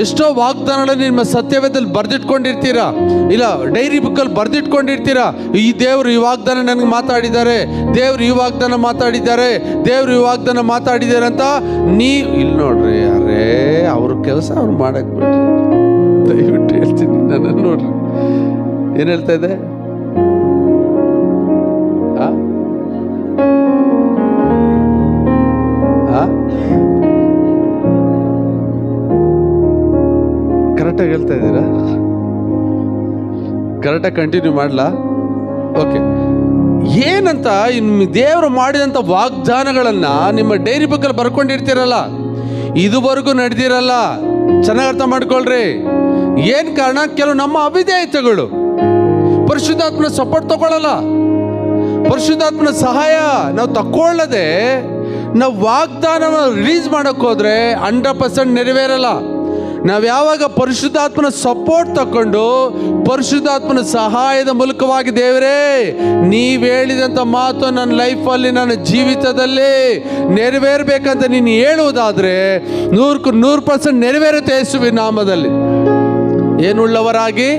ಎಷ್ಟೋ ವಾಗ್ದಾನಗಳನ್ನು ನಿಮ್ಮ ಸತ್ಯವೇದದಲ್ಲಿ ಬರೆದಿಟ್ಕೊಂಡಿರ್ತೀರಾ, ಇಲ್ಲ ಡೈರಿ ಬುಕ್ಕಲ್ಲಿ ಬರೆದಿಟ್ಕೊಂಡಿರ್ತೀರಾ. ಈ ದೇವರು ಈ ವಾಗ್ದಾನ ನನಗೆ ಮಾತಾಡಿದ್ದಾರೆ, ದೇವರು ಈ ವಾಗ್ದಾನ ಮಾತಾಡಿದ್ದಾರೆ, ದೇವರು ಈ ವಾಗ್ದಾನ ಮಾತಾಡಿದ್ದಾರೆ ಅಂತ ನೀವು ಇಲ್ಲಿ ನೋಡ್ರಿ. ಅರೇ ಅವ್ರ ಕೆಲಸ ಅವ್ರು ಮಾಡಕ್ ಬಿಡ್ರಿ. ದಯವಿಟ್ಟು ಹೇಳ್ತೀನಿ, ನನ್ನ ನೋಡ್ರಿ ಏನು ಹೇಳ್ತಾ ಇದೆ. ಕರೆಕ್ಟಾಗಿ ಹೇಳ್ತಾ ಇದ್ದೀರಾ? ಕರೆಕ್ಟಾಗಿ ಕಂಟಿನ್ಯೂ ಮಾಡಲಾ? ಓಕೆ. ಏನಂತ ಇನ್ನು ದೇವರು ಮಾಡಿದಂಥ ವಾಗ್ದಾನಗಳನ್ನ ನಿಮ್ಮ ಡೈರಿ ಬುಕ್ಕಲ್ಲಿ ಬರ್ಕೊಂಡಿರ್ತೀರಲ್ಲ, ಇದುವರೆಗೂ ನಡೆದಿರಲ್ಲ. ಚೆನ್ನಾಗಿ ಅರ್ಥ ಮಾಡ್ಕೊಳ್ರಿ. ಏನು ಕಾರಣ? ಕೆಲವು ನಮ್ಮ ಅವಿಧೇಯತೆಗಳು, ಪರಿಶುದ್ಧಾತ್ಮನ ಸಪೋರ್ಟ್ ತಗೊಳ್ಳಲ್ಲ, ಪರಿಶುದ್ಧಾತ್ಮನ ಸಹಾಯ ನಾವು ತಗೊಳ್ಳದೆ ನಾವು ವಾಗ್ದಾನವನ್ನು ರಿಲೀಸ್ ಮಾಡೋಕ್ಕೆ ಹೋದ್ರೆ 100% ನೆರವೇರಲ್ಲ. ನಾವು ಯಾವಾಗ ಪರಿಶುದ್ಧಾತ್ಮನ ಸಪೋರ್ಟ್ ತಗೊಂಡು ಪರಿಶುದ್ಧಾತ್ಮನ ಸಹಾಯದ ಮೂಲಕವಾಗಿ ದೇವರೇ ನೀವು ಹೇಳಿದಂಥ ಮಾತು ನನ್ನ ಲೈಫಲ್ಲಿ, ನನ್ನ ಜೀವಿತದಲ್ಲಿ ನೆರವೇರಬೇಕಂತ ನೀನು ಹೇಳುವುದಾದರೆ 100% ನೆರವೇರುತ್ತೆ ಯೇಸುವಿನ ನಾಮದಲ್ಲಿ. ಏನುಳ್ಳವರಾಗಿ?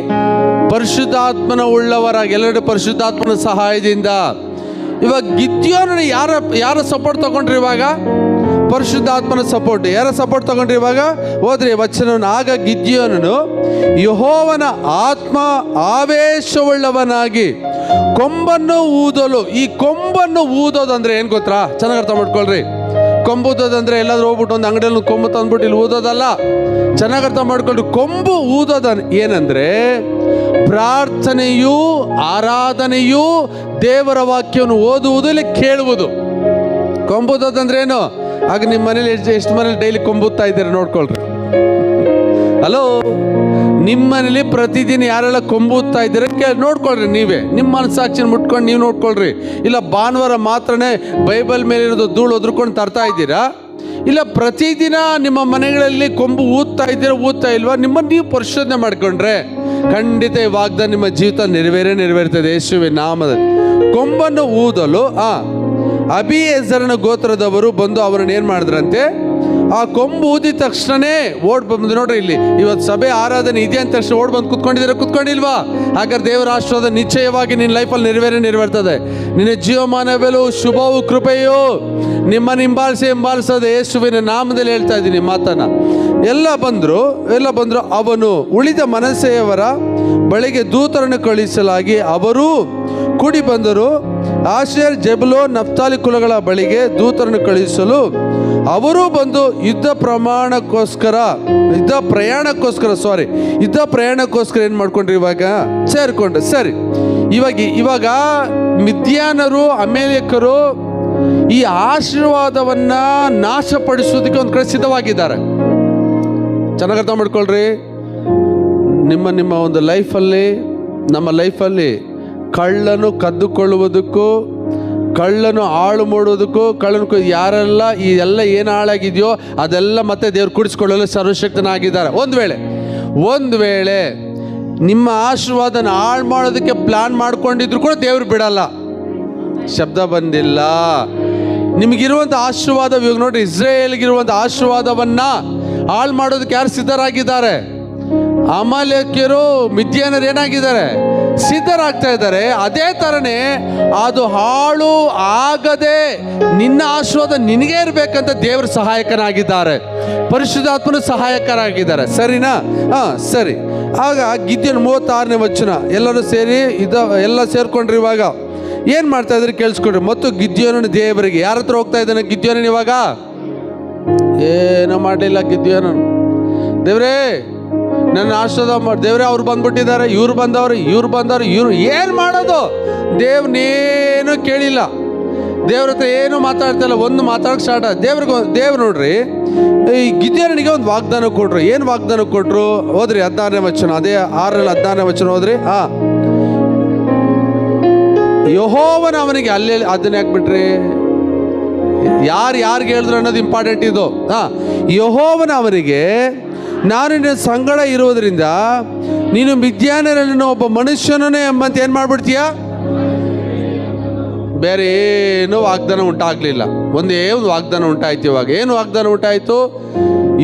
ಪರಿಶುದ್ಧಾತ್ಮನ ಉಳ್ಳವರಾಗಿ, ಎಲ್ಲರೂ ಪರಿಶುದ್ಧಾತ್ಮನ ಸಹಾಯದಿಂದ. ಇವಾಗ ಗಿದ್ಯೋನನ ಯಾರ ಸಪೋರ್ಟ್ ತಗೊಂಡ್ರಿ? ಇವಾಗ ಪರಿಶುದ್ಧಾತ್ಮನ ಸಪೋರ್ಟ್. ಯಾರ ಸಪೋರ್ಟ್ ತಗೊಂಡ್ರಿ? ಇವಾಗ ಹೋದ್ರಿ ವಚನವನ್ನು. ಆಗ ಗಿದ್ಯೋನನು ಯೆಹೋವನ ಆತ್ಮ ಆವೇಶವುಳ್ಳವನಾಗಿ ಕೊಂಬನ್ನು ಊದಲು. ಈ ಕೊಂಬನ್ನು ಊದೋದಂದ್ರೆ ಏನು ಗೊತ್ತಾ? ಚೆನ್ನಾಗಿ ಅರ್ಥ ಮಾಡ್ಕೊಳ್ರಿ. ಕೊಂಬುದೋದಂದ್ರೆ ಎಲ್ಲಾದ್ರೂ ಹೋಗ್ಬಿಟ್ಟು ಒಂದು ಅಂಗಡಿಯಲ್ಲಿ ಕೊಂಬು ತಂದ್ಬಿಟ್ಟು ಇಲ್ಲಿ ಊದೋದಲ್ಲ. ಚೆನ್ನಾಗಿ ಅರ್ಥ ಮಾಡ್ಕೊಳ್ರಿ. ಕೊಂಬು ಊದೋದ ಏನಂದ್ರೆ ಪ್ರಾರ್ಥನೆಯು, ಆರಾಧನೆಯು, ದೇವರ ವಾಕ್ಯವನ್ನು ಓದುವುದು, ಇಲ್ಲಿ ಕೇಳುವುದು. ಕೊಂಬುದೋದಂದ್ರೆ ಏನು? ಆಗ ನಿಮ್ಮ ಮನೇಲಿ ಎಷ್ಟು ಮನೇಲಿ ಡೈಲಿ ಕೊಂಬುತ್ತಾ ಇದ್ದೀರಾ ನೋಡ್ಕೊಳ್ರಿ. ಹಲೋ, ನಿಮ್ಮ ಮನೇಲಿ ಪ್ರತಿದಿನ ಯಾರೆಲ್ಲ ಕೊಂಬುತ್ತಾ ಇದ್ದೀರಾ ನೋಡ್ಕೊಳ್ರಿ. ನೀವೇ ನಿಮ್ಮ ಮನಸ್ಸಾಕ್ಷಿನ ಮುಟ್ಕೊಂಡು ನೀವು ನೋಡ್ಕೊಳ್ರಿ. ಇಲ್ಲ ಭಾನುವಾರ ಮಾತ್ರನೇ ಬೈಬಲ್ ಮೇಲಿರೋದು ಧೂಳು ಒದ್ರುಕೊಂಡು ತರ್ತಾ ಇದ್ದೀರಾ? ಇಲ್ಲ ಪ್ರತಿದಿನ ನಿಮ್ಮ ಮನೆಗಳಲ್ಲಿ ಕೊಂಬು ಊದ್ತಾ ಇದ್ದೀರಾ, ಊದ್ತಾ ಇಲ್ವಾ? ನಿಮ್ಮನ್ನು ನೀವು ಪರಿಶೋಧನೆ ಮಾಡ್ಕೊಂಡ್ರೆ ಖಂಡಿತ ಈ ವಾಗ್ದಾನ ನಿಮ್ಮ ಜೀವಿತ ನೆರವೇರ್ತದೆ ಯೇಸುವಿನ ನಾಮದಲ್ಲಿ. ಕೊಂಬನ್ನು ಊದಲು ಅಬೀಯೆಜರನ ಗೋತ್ರದವರು ಬಂದು ಅವರನ್ನು ಏನು ಮಾಡಿದ್ರಂತೆ? ಆ ಕೊಂಬು ಊದಿದ ತಕ್ಷಣನೇ ಓಡ್ ಬಂದು, ನೋಡ್ರಿ ಇಲ್ಲಿ ಇವತ್ತು ಸಭೆ ಆರಾಧನೆ ಇದೆ ಅಂತ ತಕ್ಷಣ ಓಡ್ ಬಂದು ಕುತ್ಕೊಂಡಿಲ್ವಾ? ಹಾಗಾದ್ರೆ ದೇವರ ಆಶೀರ್ವಾದ ನಿಶ್ಚಯವಾಗಿ ನಿನ್ನ ಲೈಫಲ್ಲಿ ನೆರವೇರ್ತದೆ. ನಿನ್ನ ಜೀವಮಾನವೆಲ್ಲೂ ಶುಭವೂ ಕೃಪೆಯೂ ನಿಮ್ಮನ್ನು ಹಿಂಬಾಲಿಸದೆ ಯೇಸುವಿನ ನಾಮದಲ್ಲಿ ಹೇಳ್ತಾ ಇದ್ದೀನಿ ಮಾತನ್ನ. ಎಲ್ಲ ಬಂದರು. ಅವನು ಉಳಿದ ಮನಸ್ಸೆಯವರ ಬಳಿಗೆ ದೂತರನ್ನು ಕಳುಹಿಸಲಾಗಿ ಅವರೂ ಕೂಡಿ ಬಂದರು. ಆಶೇರ್, ಜೆಬುಲೂನ್, ನಫ್ತಾಲಿ ಕುಲಗಳ ಬಳಿಗೆ ದೂತರನ್ನು ಕಳುಹಿಸಲು ಅವರೂ ಬಂದು ಯುದ್ಧ ಪ್ರಯಾಣಕ್ಕೋಸ್ಕರ ಏನು ಮಾಡ್ಕೊಂಡ್ರು? ಇವಾಗ ಸೇರಿಕೊಂಡ್ರು. ಸರಿ, ಇವಾಗ ಮಿದ್ಯಾನರು, ಅಮೇಲೇಕರು ಈ ಆಶೀರ್ವಾದವನ್ನ ನಾಶಪಡಿಸೋದಕ್ಕೆ ಒಂದು ಕಡೆ ಸಿದ್ಧವಾಗಿದ್ದಾರೆ. ಚೆನ್ನಾಗಿ ಅರ್ಥ ಮಾಡ್ಕೊಳ್ರಿ. ನಿಮ್ಮ ಒಂದು ಲೈಫಲ್ಲಿ, ನಮ್ಮ ಲೈಫಲ್ಲಿ ಕಳ್ಳನು ಕದ್ದುಕೊಳ್ಳುವುದಕ್ಕೂ, ಕಳ್ಳನು ಹಾಳು ಮಾಡೋದಕ್ಕೂ, ಯಾರೆಲ್ಲ ಈ ಎಲ್ಲ ಏನು ಹಾಳಾಗಿದೆಯೋ ಅದೆಲ್ಲ ಮತ್ತೆ ದೇವ್ರು ಕೂಡಿಸ್ಕೊಳ್ಳಲು ಸರ್ವಶಕ್ತನಾಗಿದ್ದಾರೆ. ಒಂದು ವೇಳೆ ನಿಮ್ಮ ಆಶೀರ್ವಾದನ ಹಾಳು ಮಾಡೋದಕ್ಕೆ ಪ್ಲಾನ್ ಮಾಡ್ಕೊಂಡಿದ್ರು ಕೂಡ ದೇವ್ರು ಬಿಡಲ್ಲ. ಶಬ್ದ ಬಂದಿಲ್ಲ. ನಿಮಗಿರುವಂಥ ಆಶೀರ್ವಾದ, ಇವಾಗ ನೋಡ್ರಿ, ಇಸ್ರೇಲ್ಗಿರುವಂಥ ಆಶೀರ್ವಾದವನ್ನ ಹಾಳು ಮಾಡೋದಕ್ಕೆ ಯಾರು ಸಿದ್ಧರಾಗಿದ್ದಾರೆ? ಅಮಾಲೇಕ್ಯರು, ಮಿದ್ಯಾನರು ಏನಾಗಿದ್ದಾರೆ? ಸಿದ್ಧರಾಗ್ತಾ ಇದ್ದಾರೆ. ಅದೇ ಥರನೇ ಅದು ಹಾಳು ಆಗದೆ ನಿನ್ನ ಆಶೀರ್ವಾದ ನಿನಗೇ ಇರಬೇಕಂತ ದೇವರು ಸಹಾಯಕನಾಗಿದ್ದಾರೆ, ಪರಿಶುದ್ಧಾತ್ಮನು ಸಹಾಯಕರಾಗಿದ್ದಾರೆ. ಸರಿನಾ? ಸರಿ. ಆಗ ಗಿದ್ಯೋನ್ 36ನೇ ವಚನ, ಎಲ್ಲರೂ ಸೇರಿ ಎಲ್ಲ ಸೇರ್ಕೊಂಡ್ರಿ. ಇವಾಗ ಏನು ಮಾಡ್ತಾ ಇದ್ರೆ ಕೇಳಿಸ್ಕೊಡ್ರಿ. ಮತ್ತು ಗಿದ್ಯೋನನ ದೇವರಿಗೆ ಯಾರ ಹತ್ರ ಹೋಗ್ತಾ ಇದ್ದಾನೆ ಗಿದ್ಯೋನನ್? ಇವಾಗ ಏನೂ ಮಾಡಲಿಲ್ಲ ಗಿದ್ಯೋನನ್. ದೇವ್ರೇ ನನ್ನ ಆಶೀರ್ವಾದ ಮಾಡಿ, ದೇವ್ರೇ ಅವ್ರು ಬಂದ್ಬಿಟ್ಟಿದ್ದಾರೆ, ಇವ್ರು ಬಂದವರು ಏನು ಮಾಡೋದು? ದೇವ್ರನ್ನೇನು ಕೇಳಿಲ್ಲ, ದೇವ್ರ ಹತ್ರ ಏನು ಮಾತಾಡ್ತಾಯಿಲ್ಲ. ಒಂದು ಮಾತಾಡೋಕೆ ಸ್ಟಾರ್ಟ್ ಆದ. ದೇವ್ರು ನೋಡ್ರಿ, ಈ ಗಿದ್ಯೋನನಿಗೆ ಒಂದು ವಾಗ್ದಾನ ಕೊಟ್ರು. ಏನು ವಾಗ್ದಾನ ಕೊಟ್ರು? ಹೋದ್ರಿ 16ನೇ ವಚನ, ಅದೇ 6ರಲ್ಲಿ 16ನೇ ವಚನ ಹೋದ್ರಿ. ಯೆಹೋವನ ಅವನಿಗೆ, ಅಲ್ಲಿ ಅದನ್ನ ಯಾಕ್ಬಿಟ್ರಿ? ಯಾರಿಗೆ ಹೇಳಿದ್ರು ಅನ್ನೋದು ಇಂಪಾರ್ಟೆಂಟ್ ಇದು. ಯೆಹೋವನ ಅವನಿಗೆ, ನಾನು ನಿನ್ನ ಸಂಗಡ ಇರುವುದರಿಂದ ನೀನು ಮಿದ್ಯಾನರಲ್ಲಿನ ಒಬ್ಬ ಮನುಷ್ಯನೇ ಎಂಬಂತ ಏನು ಮಾಡ್ಬಿಡ್ತೀಯ? ಬೇರೆ ಏನೂ ವಾಗ್ದಾನ ಉಂಟಾಗಲಿಲ್ಲ. ಒಂದೇ ಒಂದು ವಾಗ್ದಾನ ಉಂಟಾಯ್ತು. ಇವಾಗ ಏನು ವಾಗ್ದಾನ ಉಂಟಾಯಿತು?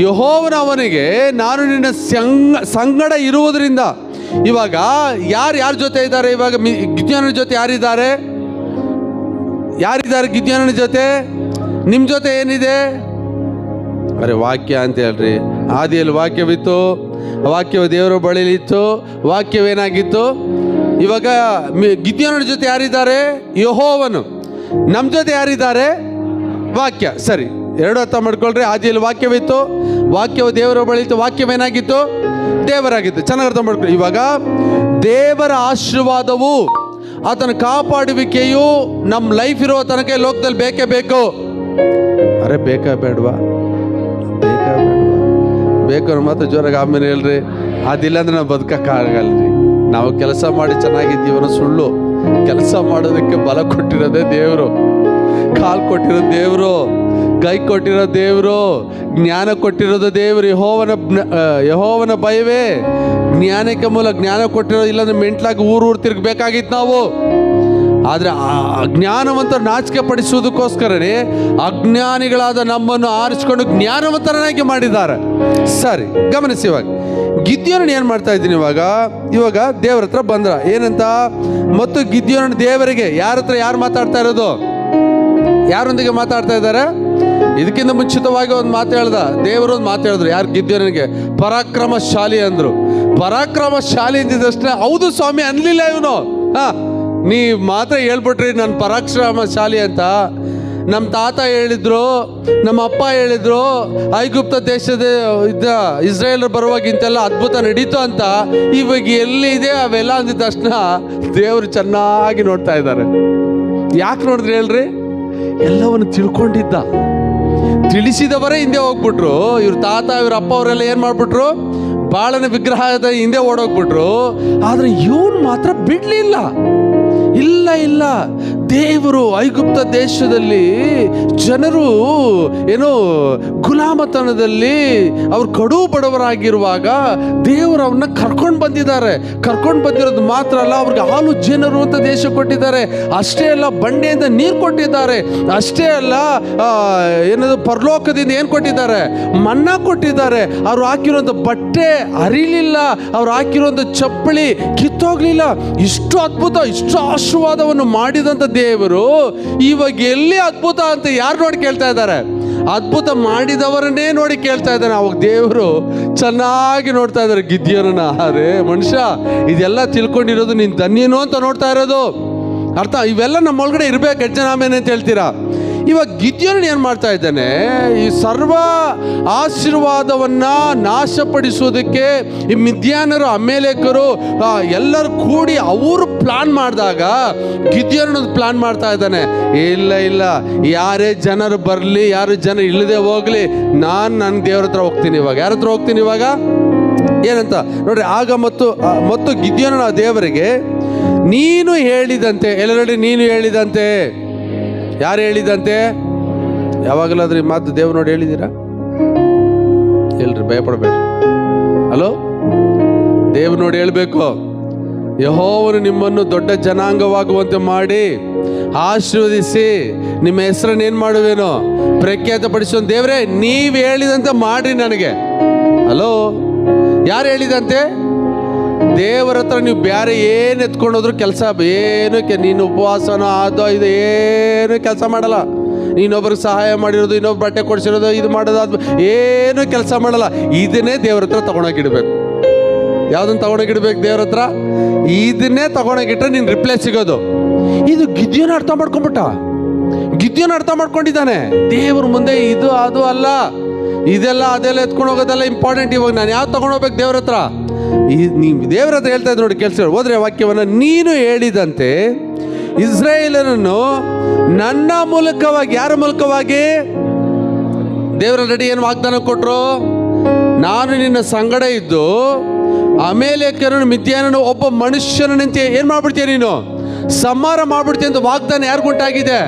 ಯೆಹೋವನ ಅವನಿಗೆ, ನಾನು ನಿನ್ನ ಸಂಗಡ ಇರುವುದರಿಂದ. ಇವಾಗ ಯಾರ ಜೊತೆ ಇದ್ದಾರೆ? ಇವಾಗ ಗಿದ್ಯೋನನ ಜೊತೆ ಯಾರಿದ್ದಾರೆ ಗಿದ್ಯೋನನ ಜೊತೆ? ನಿಮ್ಮ ಜೊತೆ ಏನಿದೆ? ಅರೆ ವಾಕ್ಯ ಅಂತ ಹೇಳ್ರಿ. ಆದಿಯಲ್ಲಿ ವಾಕ್ಯವಿತ್ತು, ವಾಕ್ಯವು ದೇವರ ಬಳಿಲಿತ್ತು, ವಾಕ್ಯವೇನಾಗಿತ್ತು? ಇವಾಗ ಗಿದ್ಯೋನನ ಜೊತೆ ಯಾರಿದ್ದಾರೆ? ಯೆಹೋವನು. ನಮ್ಮ ಜೊತೆ ಯಾರಿದ್ದಾರೆ? ವಾಕ್ಯ. ಸರಿ, ಎರಡು ಅರ್ಥ ಮಾಡ್ಕೊಳ್ರಿ. ಆದಿಯಲ್ಲಿ ವಾಕ್ಯವಿತ್ತು, ವಾಕ್ಯವು ದೇವರ ಬಳಿತ್ತು, ವಾಕ್ಯವೇನಾಗಿತ್ತು? ದೇವರಾಗಿತ್ತು. ಚೆನ್ನಾಗಿ ಅರ್ಥ ಮಾಡ್ಕೊಳ್ಳಿ. ಇವಾಗ ದೇವರ ಆಶೀರ್ವಾದವು, ಆತನ ಕಾಪಾಡುವಿಕೆಯು ನಮ್ಮ ಲೈಫ್ ಇರೋ ತನಕ ಲೋಕದಲ್ಲಿ ಬೇಕೇ ಬೇಕು. ಅರೆ ಬೇಕಾ ಬೇಡವಾ? ಬೇಕು ಮಾತ್ರ ಜೋರಾಗಿ ಆಮೇಲೆ ಹೇಳ್ರಿ. ಅದಿಲ್ಲ ಅಂದ್ರೆ ನಾವು ಬದುಕಕ್ಕಾಗಲ್ರಿ. ನಾವು ಕೆಲಸ ಮಾಡಿ ಚೆನ್ನಾಗಿದ್ದೀವನೋ ಸುಳ್ಳು. ಕೆಲಸ ಮಾಡೋದಕ್ಕೆ ಬಲ ಕೊಟ್ಟಿರೋದೇ ದೇವರು, ಕಾಲು ಕೊಟ್ಟಿರೋ ದೇವರು, ಕೈ ಕೊಟ್ಟಿರೋ ದೇವರು, ಜ್ಞಾನ ಕೊಟ್ಟಿರೋದು ದೇವರು. ಯೆಹೋವನ ಭಯವೇ ಜ್ಞಾನಕ್ಕೆ ಮೂಲ. ಜ್ಞಾನ ಕೊಟ್ಟಿರೋ, ಇಲ್ಲಾಂದ್ರೆ ಮೆಂಟ್ಲಾಗಿ ಊರು ತಿರುಗಬೇಕಾಗಿತ್ತು ನಾವು. ಆದರೆ ಆ ಜ್ಞಾನವಂತರು ನಾಚಿಕೆ ಪಡಿಸುವುದಕ್ಕೋಸ್ಕರನೇ ಅಜ್ಞಾನಿಗಳಾದ ನಮ್ಮನ್ನು ಆರಿಸಿಕೊಂಡು ಜ್ಞಾನವಂತರನ್ನಾಗಿ ಮಾಡಿದ್ದಾರೆ. ಸರಿ, ಗಮನಿಸಿ. ಇವಾಗ ಗಿದ್ಯೋನನ್ ಏನು ಮಾಡ್ತಾ ಇದ್ದೀನಿ? ಇವಾಗ ದೇವ್ರ ಹತ್ರ ಬಂದ್ರ ಏನಂತ? ಮತ್ತು ಗಿದ್ಯೋನನ್ ದೇವರಿಗೆ, ಯಾರು ಮಾತಾಡ್ತಾ ಇರೋದು? ಯಾರೊಂದಿಗೆ ಮಾತಾಡ್ತಾ ಇದ್ದಾರೆ? ಇದಕ್ಕಿಂತ ಮುಂಚಿತವಾಗಿ ಒಂದು ಮಾತು ಹೇಳ್ದ ದೇವರು. ಒಂದು ಮಾತು ಹೇಳಿದ್ರು. ಯಾರು? ಗಿದ್ಯೋನನಿಗೆ ಪರಾಕ್ರಮಶಾಲಿ ಅಂದರು. ಪರಾಕ್ರಮಶಾಲಿ ಅಂದಿದ್ದಷ್ಟೇ ಹೌದು ಸ್ವಾಮಿ ಅನ್ಲಿಲ್ಲ ಇವನು. ನೀ ಮಾತ್ರ ಹೇಳ್ಬಿಟ್ರಿ ನಾನು ಪರಾಕ್ರಮಶಾಲಿ ಅಂತ. ನಮ್ಮ ತಾತ ಹೇಳಿದ್ರು, ನಮ್ಮ ಅಪ್ಪ ಹೇಳಿದ್ರು, ಐಗುಪ್ತ ದೇಶದ ಇಸ್ರೇಲ್ ಬರುವಾಗ ಇಂತೆಲ್ಲ ಅದ್ಭುತ ನಡೀತು ಅಂತ. ಇವಾಗ ಎಲ್ಲಿದೆ ಅವೆಲ್ಲ ಅಂದಿದ್ದ ತಕ್ಷಣ ದೇವರು ಚೆನ್ನಾಗಿ ನೋಡ್ತಾ ಇದ್ದಾರೆ. ಯಾಕೆ ನೋಡಿದ್ರಿ ಹೇಳ್ರಿ? ಎಲ್ಲವನ್ನು ತಿಳ್ಕೊಂಡಿದ್ದ, ತಿಳಿಸಿದವರೇ ಹಿಂದೆ ಹೋಗ್ಬಿಟ್ರು. ಇವ್ರ ತಾತ, ಇವ್ರ ಅಪ್ಪ ಅವರೆಲ್ಲ ಏನು ಮಾಡ್ಬಿಟ್ರು? ಬಾಳನ ವಿಗ್ರಹದ ಹಿಂದೆ ಓಡೋಗ್ಬಿಟ್ರು. ಆದರೆ ಇವನು ಮಾತ್ರ ಬಿಡ್ಲಿಲ್ಲ. ಇಲ್ಲ ದೇವರು ಐಗುಪ್ತ ದೇಶದಲ್ಲಿ ಜನರು ಏನೋ ಗುಲಾಮತನದಲ್ಲಿ ಅವ್ರು ಕಡು ಬಡವರಾಗಿರುವಾಗ ದೇವರು ಅವ್ರನ್ನ ಕರ್ಕೊಂಡು ಬಂದಿರೋದು ಮಾತ್ರ ಅಲ್ಲ, ಅವ್ರಿಗೆ ಹಾಲು ಜೇನರು ಅಂತ ದೇಶ ಕೊಟ್ಟಿದ್ದಾರೆ. ಅಷ್ಟೇ ಅಲ್ಲ, ಬಂಡೆಯಿಂದ ನೀರು ಕೊಟ್ಟಿದ್ದಾರೆ. ಅಷ್ಟೇ ಅಲ್ಲ, ಏನದು ಪರಲೋಕದಿಂದ ಏನು ಕೊಟ್ಟಿದ್ದಾರೆ? ಮನ್ನಾ ಕೊಟ್ಟಿದ್ದಾರೆ. ಅವ್ರು ಹಾಕಿರುವಂಥ ಬಟ್ಟೆ ಹರಿಲಿಲ್ಲ, ಅವ್ರು ಹಾಕಿರುವಂಥ ಚಪ್ಪಲಿ ಕಿತ್ತೋಗ್ಲಿಲ್ಲ. ಇಷ್ಟು ಅದ್ಭುತ, ಇಷ್ಟು ಆಶೀರ್ವಾದವನ್ನು ಮಾಡಿದಂಥ ದೇವರು ಇವಾಗ ಎಲ್ಲಿ ಅದ್ಭುತ ಅಂತ ಯಾರು ನೋಡಿ ಕೇಳ್ತಾ ಇದ್ದಾರೆ? ಅದ್ಭುತ ಮಾಡಿದವರನ್ನೇ ನೋಡಿ ಕೇಳ್ತಾ ಇದ್ದಾನೆ. ಅವಾಗ ದೇವರು ಚೆನ್ನಾಗಿ ನೋಡ್ತಾ ಇದ್ದಾರೆ ಗಿದ್ಯೋನನ್ನ. ಅರೆ ಮನುಷ್ಯ, ಇದೆಲ್ಲ ತಿಳ್ಕೊಂಡಿರೋದು ನೀನು ಧನ್ಯನು ಅಂತ ನೋಡ್ತಾ ಇರೋದು ಅರ್ಥ. ಇವೆಲ್ಲ ನಮ್ಮೊಳಗಡೆ ಇರ್ಬೇಕು. ಎಷ್ಟು ಜನ ಆಮೇಲೆ ಅಂತ ಹೇಳ್ತೀರಾ? ಇವಾಗ ಗಿದ್ಯೋನ ಏನು ಮಾಡ್ತಾ ಇದ್ದಾನೆ? ಈ ಸರ್ವ ಆಶೀರ್ವಾದವನ್ನ ನಾಶಪಡಿಸೋದಕ್ಕೆ ಈ ಮಿದ್ಯಾನರು, ಅಮೇಲೇಕರು ಎಲ್ಲರೂ ಕೂಡಿ ಅವರು ಪ್ಲಾನ್ ಮಾಡಿದಾಗ ಗಿದ್ಯೋನ ಪ್ಲಾನ್ ಮಾಡ್ತಾ ಇದ್ದಾನೆ. ಇಲ್ಲ, ಯಾರೇ ಜನರು ಬರಲಿ, ಯಾರು ಜನ ಇಲ್ಲದೆ ಹೋಗ್ಲಿ, ನಾನು ದೇವ್ರ ಹತ್ರ ಹೋಗ್ತೀನಿ. ಇವಾಗ ಯಾರ ಹತ್ರ ಹೋಗ್ತೀನಿ? ಇವಾಗ ಏನಂತ ನೋಡ್ರಿ. ಆಗ ಮತ್ತು ಗಿದ್ಯೋನ ದೇವರಿಗೆ, ನೀನು ಹೇಳಿದಂತೆ, ಎಲ್ಲರಲ್ಲಿ ನೀನು ಹೇಳಿದಂತೆ. ಯಾರು ಹೇಳಿದಂತೆ? ಯಾವಾಗಲಾದ್ರೂ ಈ ಮಾತು ದೇವ್ರು ನೋಡಿ ಹೇಳಿದ್ದೀರಾ? ಹೇಳ್ರಿ, ಭಯಪಡಬೇಡ್ರಿ. ಹಲೋ, ದೇವ್ರು ನೋಡಿ ಹೇಳ್ಬೇಕು. ಯೆಹೋವನು ನಿಮ್ಮನ್ನು ದೊಡ್ಡ ಜನಾಂಗವಾಗುವಂತೆ ಮಾಡಿ ಆಶೀರ್ವದಿಸಿ ನಿಮ್ಮ ಹೆಸರನ್ನು ಏನು ಮಾಡುವೇನೋ ಪ್ರಖ್ಯಾತಪಡಿಸೋ. ದೇವರೇ, ನೀವು ಹೇಳಿದಂತೆ ಮಾಡ್ರಿ ನನಗೆ. ಹಲೋ, ಯಾರು ಹೇಳಿದಂತೆ? ದೇವರ ಹತ್ರ ನೀವು ಬೇರೆ ಏನು ಎತ್ಕೊಂಡೋದ್ರು ಕೆಲಸ ಏನಕ್ಕೆ? ನೀನು ಉಪವಾಸನೋ ಅದು ಇದು ಏನು ಕೆಲಸ ಮಾಡಲ್ಲ. ಇನ್ನೊಬ್ರಿಗೆ ಸಹಾಯ ಮಾಡಿರೋದು, ಇನ್ನೊಬ್ರು ಬಟ್ಟೆ ಕೊಡಿಸಿರೋದು, ಇದು ಮಾಡೋದು, ಅದು ಏನು ಕೆಲಸ ಮಾಡಲ್ಲ. ಇದನ್ನೇ ದೇವ್ರ ಹತ್ರ ತಗೊಂಡೋಗಿಡ್ಬೇಕು. ಯಾವುದನ್ನು ತಗೊಂಡೋಗಿಡ್ಬೇಕು? ದೇವ್ರ ಹತ್ರ ಇದನ್ನೇ ತಗೊಂಡೋಗಿಟ್ರೆ ನೀನು ರಿಪ್ಲೈ ಸಿಗೋದು. ಇದು ಗಿದ್ಯೋನ ಅರ್ಥ ಮಾಡ್ಕೊಂಡಿದ್ದಾನೆ. ದೇವ್ರ ಮುಂದೆ ಇದು ಅದು ಅಲ್ಲ, ಇದೆಲ್ಲ ಅದೆಲ್ಲ ಎತ್ಕೊಂಡು ಹೋಗೋದೆಲ್ಲ ಇಂಪಾರ್ಟೆಂಟ್. ಇವಾಗ ನಾನು ಯಾವ್ದು ತಗೊಂಡೋಗ್ಬೇಕು ದೇವ್ರ ಹತ್ರ? ನೀವು ದೇವ್ರ ಹತ್ರ ಹೇಳ್ತಾ ಇದ್ದು ನೋಡಿ, ಕೆಲಸ ಹೋದ್ರೆ ವಾಕ್ಯವನ್ನು, ನೀನು ಹೇಳಿದಂತೆ ಇಸ್ರಾಯೇಲರನ್ನು ನನ್ನ ಮೂಲಕವಾಗಿ. ಯಾರ ಮೂಲಕವಾಗಿ? ದೇವರ ರೆಡಿ ಏನು ವಾಗ್ದಾನ ಕೊಟ್ಟರು? ನಾನು ನಿನ್ನ ಸಂಗಡ ಇದ್ದು ಅಮೇಲೇಕರನ್ನು ಮಿದ್ಯಾನನು ಒಬ್ಬ ಮನುಷ್ಯನಂತ ಏನು ಮಾಡ್ಬಿಡ್ತೀಯ? ನೀನು ಸಂಹಾರ ಮಾಡ್ಬಿಡ್ತೀಯ ಅಂತ ವಾಗ್ದಾನ ಯಾರಿಗುಂಟಾಗಿದೆ?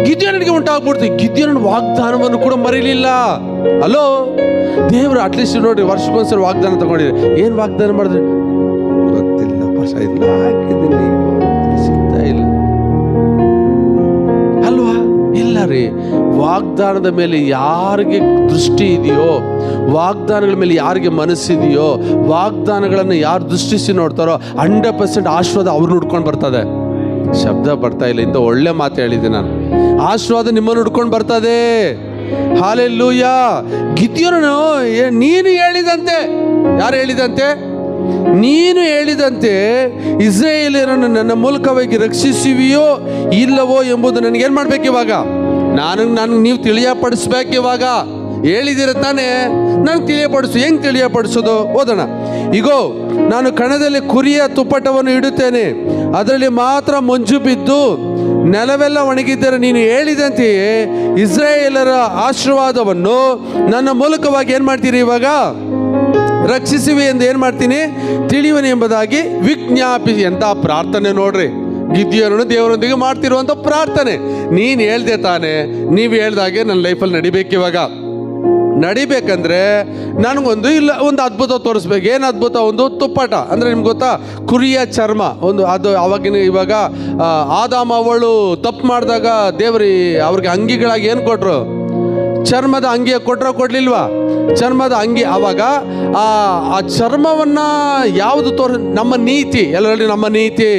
ಗಿದ್ಯೋನನಿಗೆ ಉಂಟಾಗ್ಬಿಡ್ತು. ಗಿದ್ಯೋನನ ವಾಗ್ದಾನವನ್ನು ಕೂಡ ಮರೀಲಿಲ್ಲ. ಹಲೋ, ದೇವರು ಅಟ್ಲೀಸ್ಟ್ ನೋಡ್ರಿ, ವರ್ಷಕ್ಕೊಂದ್ಸರಿ ವಾಗ್ದಾನ ತಗೊಂಡಿರಿ. ಏನು ವಾಗ್ದಾನ ಮಾಡಿದ್ರಿ? ಗೊತ್ತಿಲ್ಲ, ಭಾಷೆ ಇಲ್ಲ, ಹಾಕಿದ್ದೀನಿ, ಸಿಗ್ತಾ ಇಲ್ಲ ಅಲ್ವಾ? ಇಲ್ಲ ರೀ. ವಾಗ್ದಾನದ ಮೇಲೆ ಯಾರಿಗೆ ದೃಷ್ಟಿ ಇದೆಯೋ, ವಾಗ್ದಾನಗಳ ಮೇಲೆ ಯಾರಿಗೆ ಮನಸ್ಸಿದೆಯೋ, ವಾಗ್ದಾನಗಳನ್ನು ಯಾರು ದೃಷ್ಟಿಸಿ ನೋಡ್ತಾರೋ 100% ಆಶೀರ್ವಾದ ಅವ್ರನ್ನ ಹುಡ್ಕೊಂಡು ಬರ್ತದೆ. ಶಬ್ದ ಬರ್ತಾ ಇಲ್ಲ, ಇಂಥ ಒಳ್ಳೆ ಮಾತು ಹೇಳಿದ್ದೆ ನಾನು. ಆಶೀರ್ವಾದ ನಿಮ್ಮನ್ನು ಹುಡ್ಕೊಂಡು ಬರ್ತದೆ. ಹಾಲೆಲೂಯಾ. ಗಿದ್ಯೋನನು ನೀನು ಹೇಳಿದಂತೆ. ಯಾರು ಹೇಳಿದಂತೆ? ನೀನು ಹೇಳಿದಂತೆ ಇಸ್ರಾಯೇಲರನ್ನು ನನ್ನ ಮೂಲಕವಾಗಿ ರಕ್ಷಿಸುವಿಯೋ ಇಲ್ಲವೋ ಎಂಬುದು ನನಗೇನು ಮಾಡ್ಬೇಕು ಇವಾಗ? ನನಗೆ ನೀವು ತಿಳಿಯಪಡಿಸ್ಬೇಕು. ಇವಾಗ ಹೇಳಿದಿರ ತಾನೇ, ನನಗೆ ತಿಳಿಯಪಡಿಸು. ಹೆಂಗೆ ತಿಳಿಯಪಡಿಸೋದು? ಓದೋಣ. ಇಗೋ, ನಾನು ಕಣದಲ್ಲಿ ಕುರಿಯ ತುಪ್ಪಟವನ್ನು ಇಡುತ್ತೇನೆ, ಅದರಲ್ಲಿ ಮಾತ್ರ ಮಂಜು ಬಿದ್ದು ನೆಲವೆಲ್ಲ ಒಣಗಿದ್ದರೆ ನೀನು ಹೇಳಿದಂತೆಯೇ ಇಸ್ರಾಯೇಲರ ಆಶೀರ್ವಾದವನ್ನು ನನ್ನ ಮೂಲಕವಾಗಿ ಏನು ಮಾಡ್ತೀರಿ? ಇವಾಗ ರಕ್ಷಿಸುವೆ ಎಂದು ಏನು ಮಾಡ್ತೀನಿ? ತಿಳಿಯುವನು ಎಂಬುದಾಗಿ ವಿಜ್ಞಾಪಿಸಿ. ಅಂತ ಪ್ರಾರ್ಥನೆ ನೋಡ್ರಿ, ಗಿದ್ಯೋನನು ದೇವರೊಂದಿಗೆ ಮಾಡ್ತಿರುವಂಥ ಪ್ರಾರ್ಥನೆ. ನೀನು ಹೇಳ್ದೆ ತಾನೆ, ನೀವು ಹೇಳ್ದಾಗೆ ನನ್ನ ಲೈಫಲ್ಲಿ ನಡಿಬೇಕು. ಇವಾಗ ನಡಿಬೇಕಂದ್ರೆ ನನಗೊಂದು ಒಂದು ಅದ್ಭುತ ತೋರಿಸ್ಬೇಕು. ಏನು ಅದ್ಭುತ? ಒಂದು ತುಪ್ಪಟ ಅಂದರೆ ನಿಮ್ಗೆ ಗೊತ್ತಾ, ಕುರಿಯ ಚರ್ಮ ಒಂದು. ಅದು ಅವಾಗಿನ ಇವಾಗ ಆದಾಮ ಅವಳು ತಪ್ಪು ಮಾಡಿದಾಗ ದೇವ್ರಿ ಅವ್ರಿಗೆ ಅಂಗಿಗಳಾಗಿ ಏನು ಕೊಟ್ಟರು? ಚರ್ಮದ ಅಂಗಿ ಕೊಟ್ಟರೋ ಕೊಡ್ಲಿಲ್ವಾ? ಚರ್ಮದ ಅಂಗಿ. ಆವಾಗ ಆ ಚರ್ಮವನ್ನು ಯಾವುದು ನಮ್ಮ ನೀತಿ. ಎಲ್ಲರಲ್ಲಿ ನಮ್ಮ ನೀತಿ.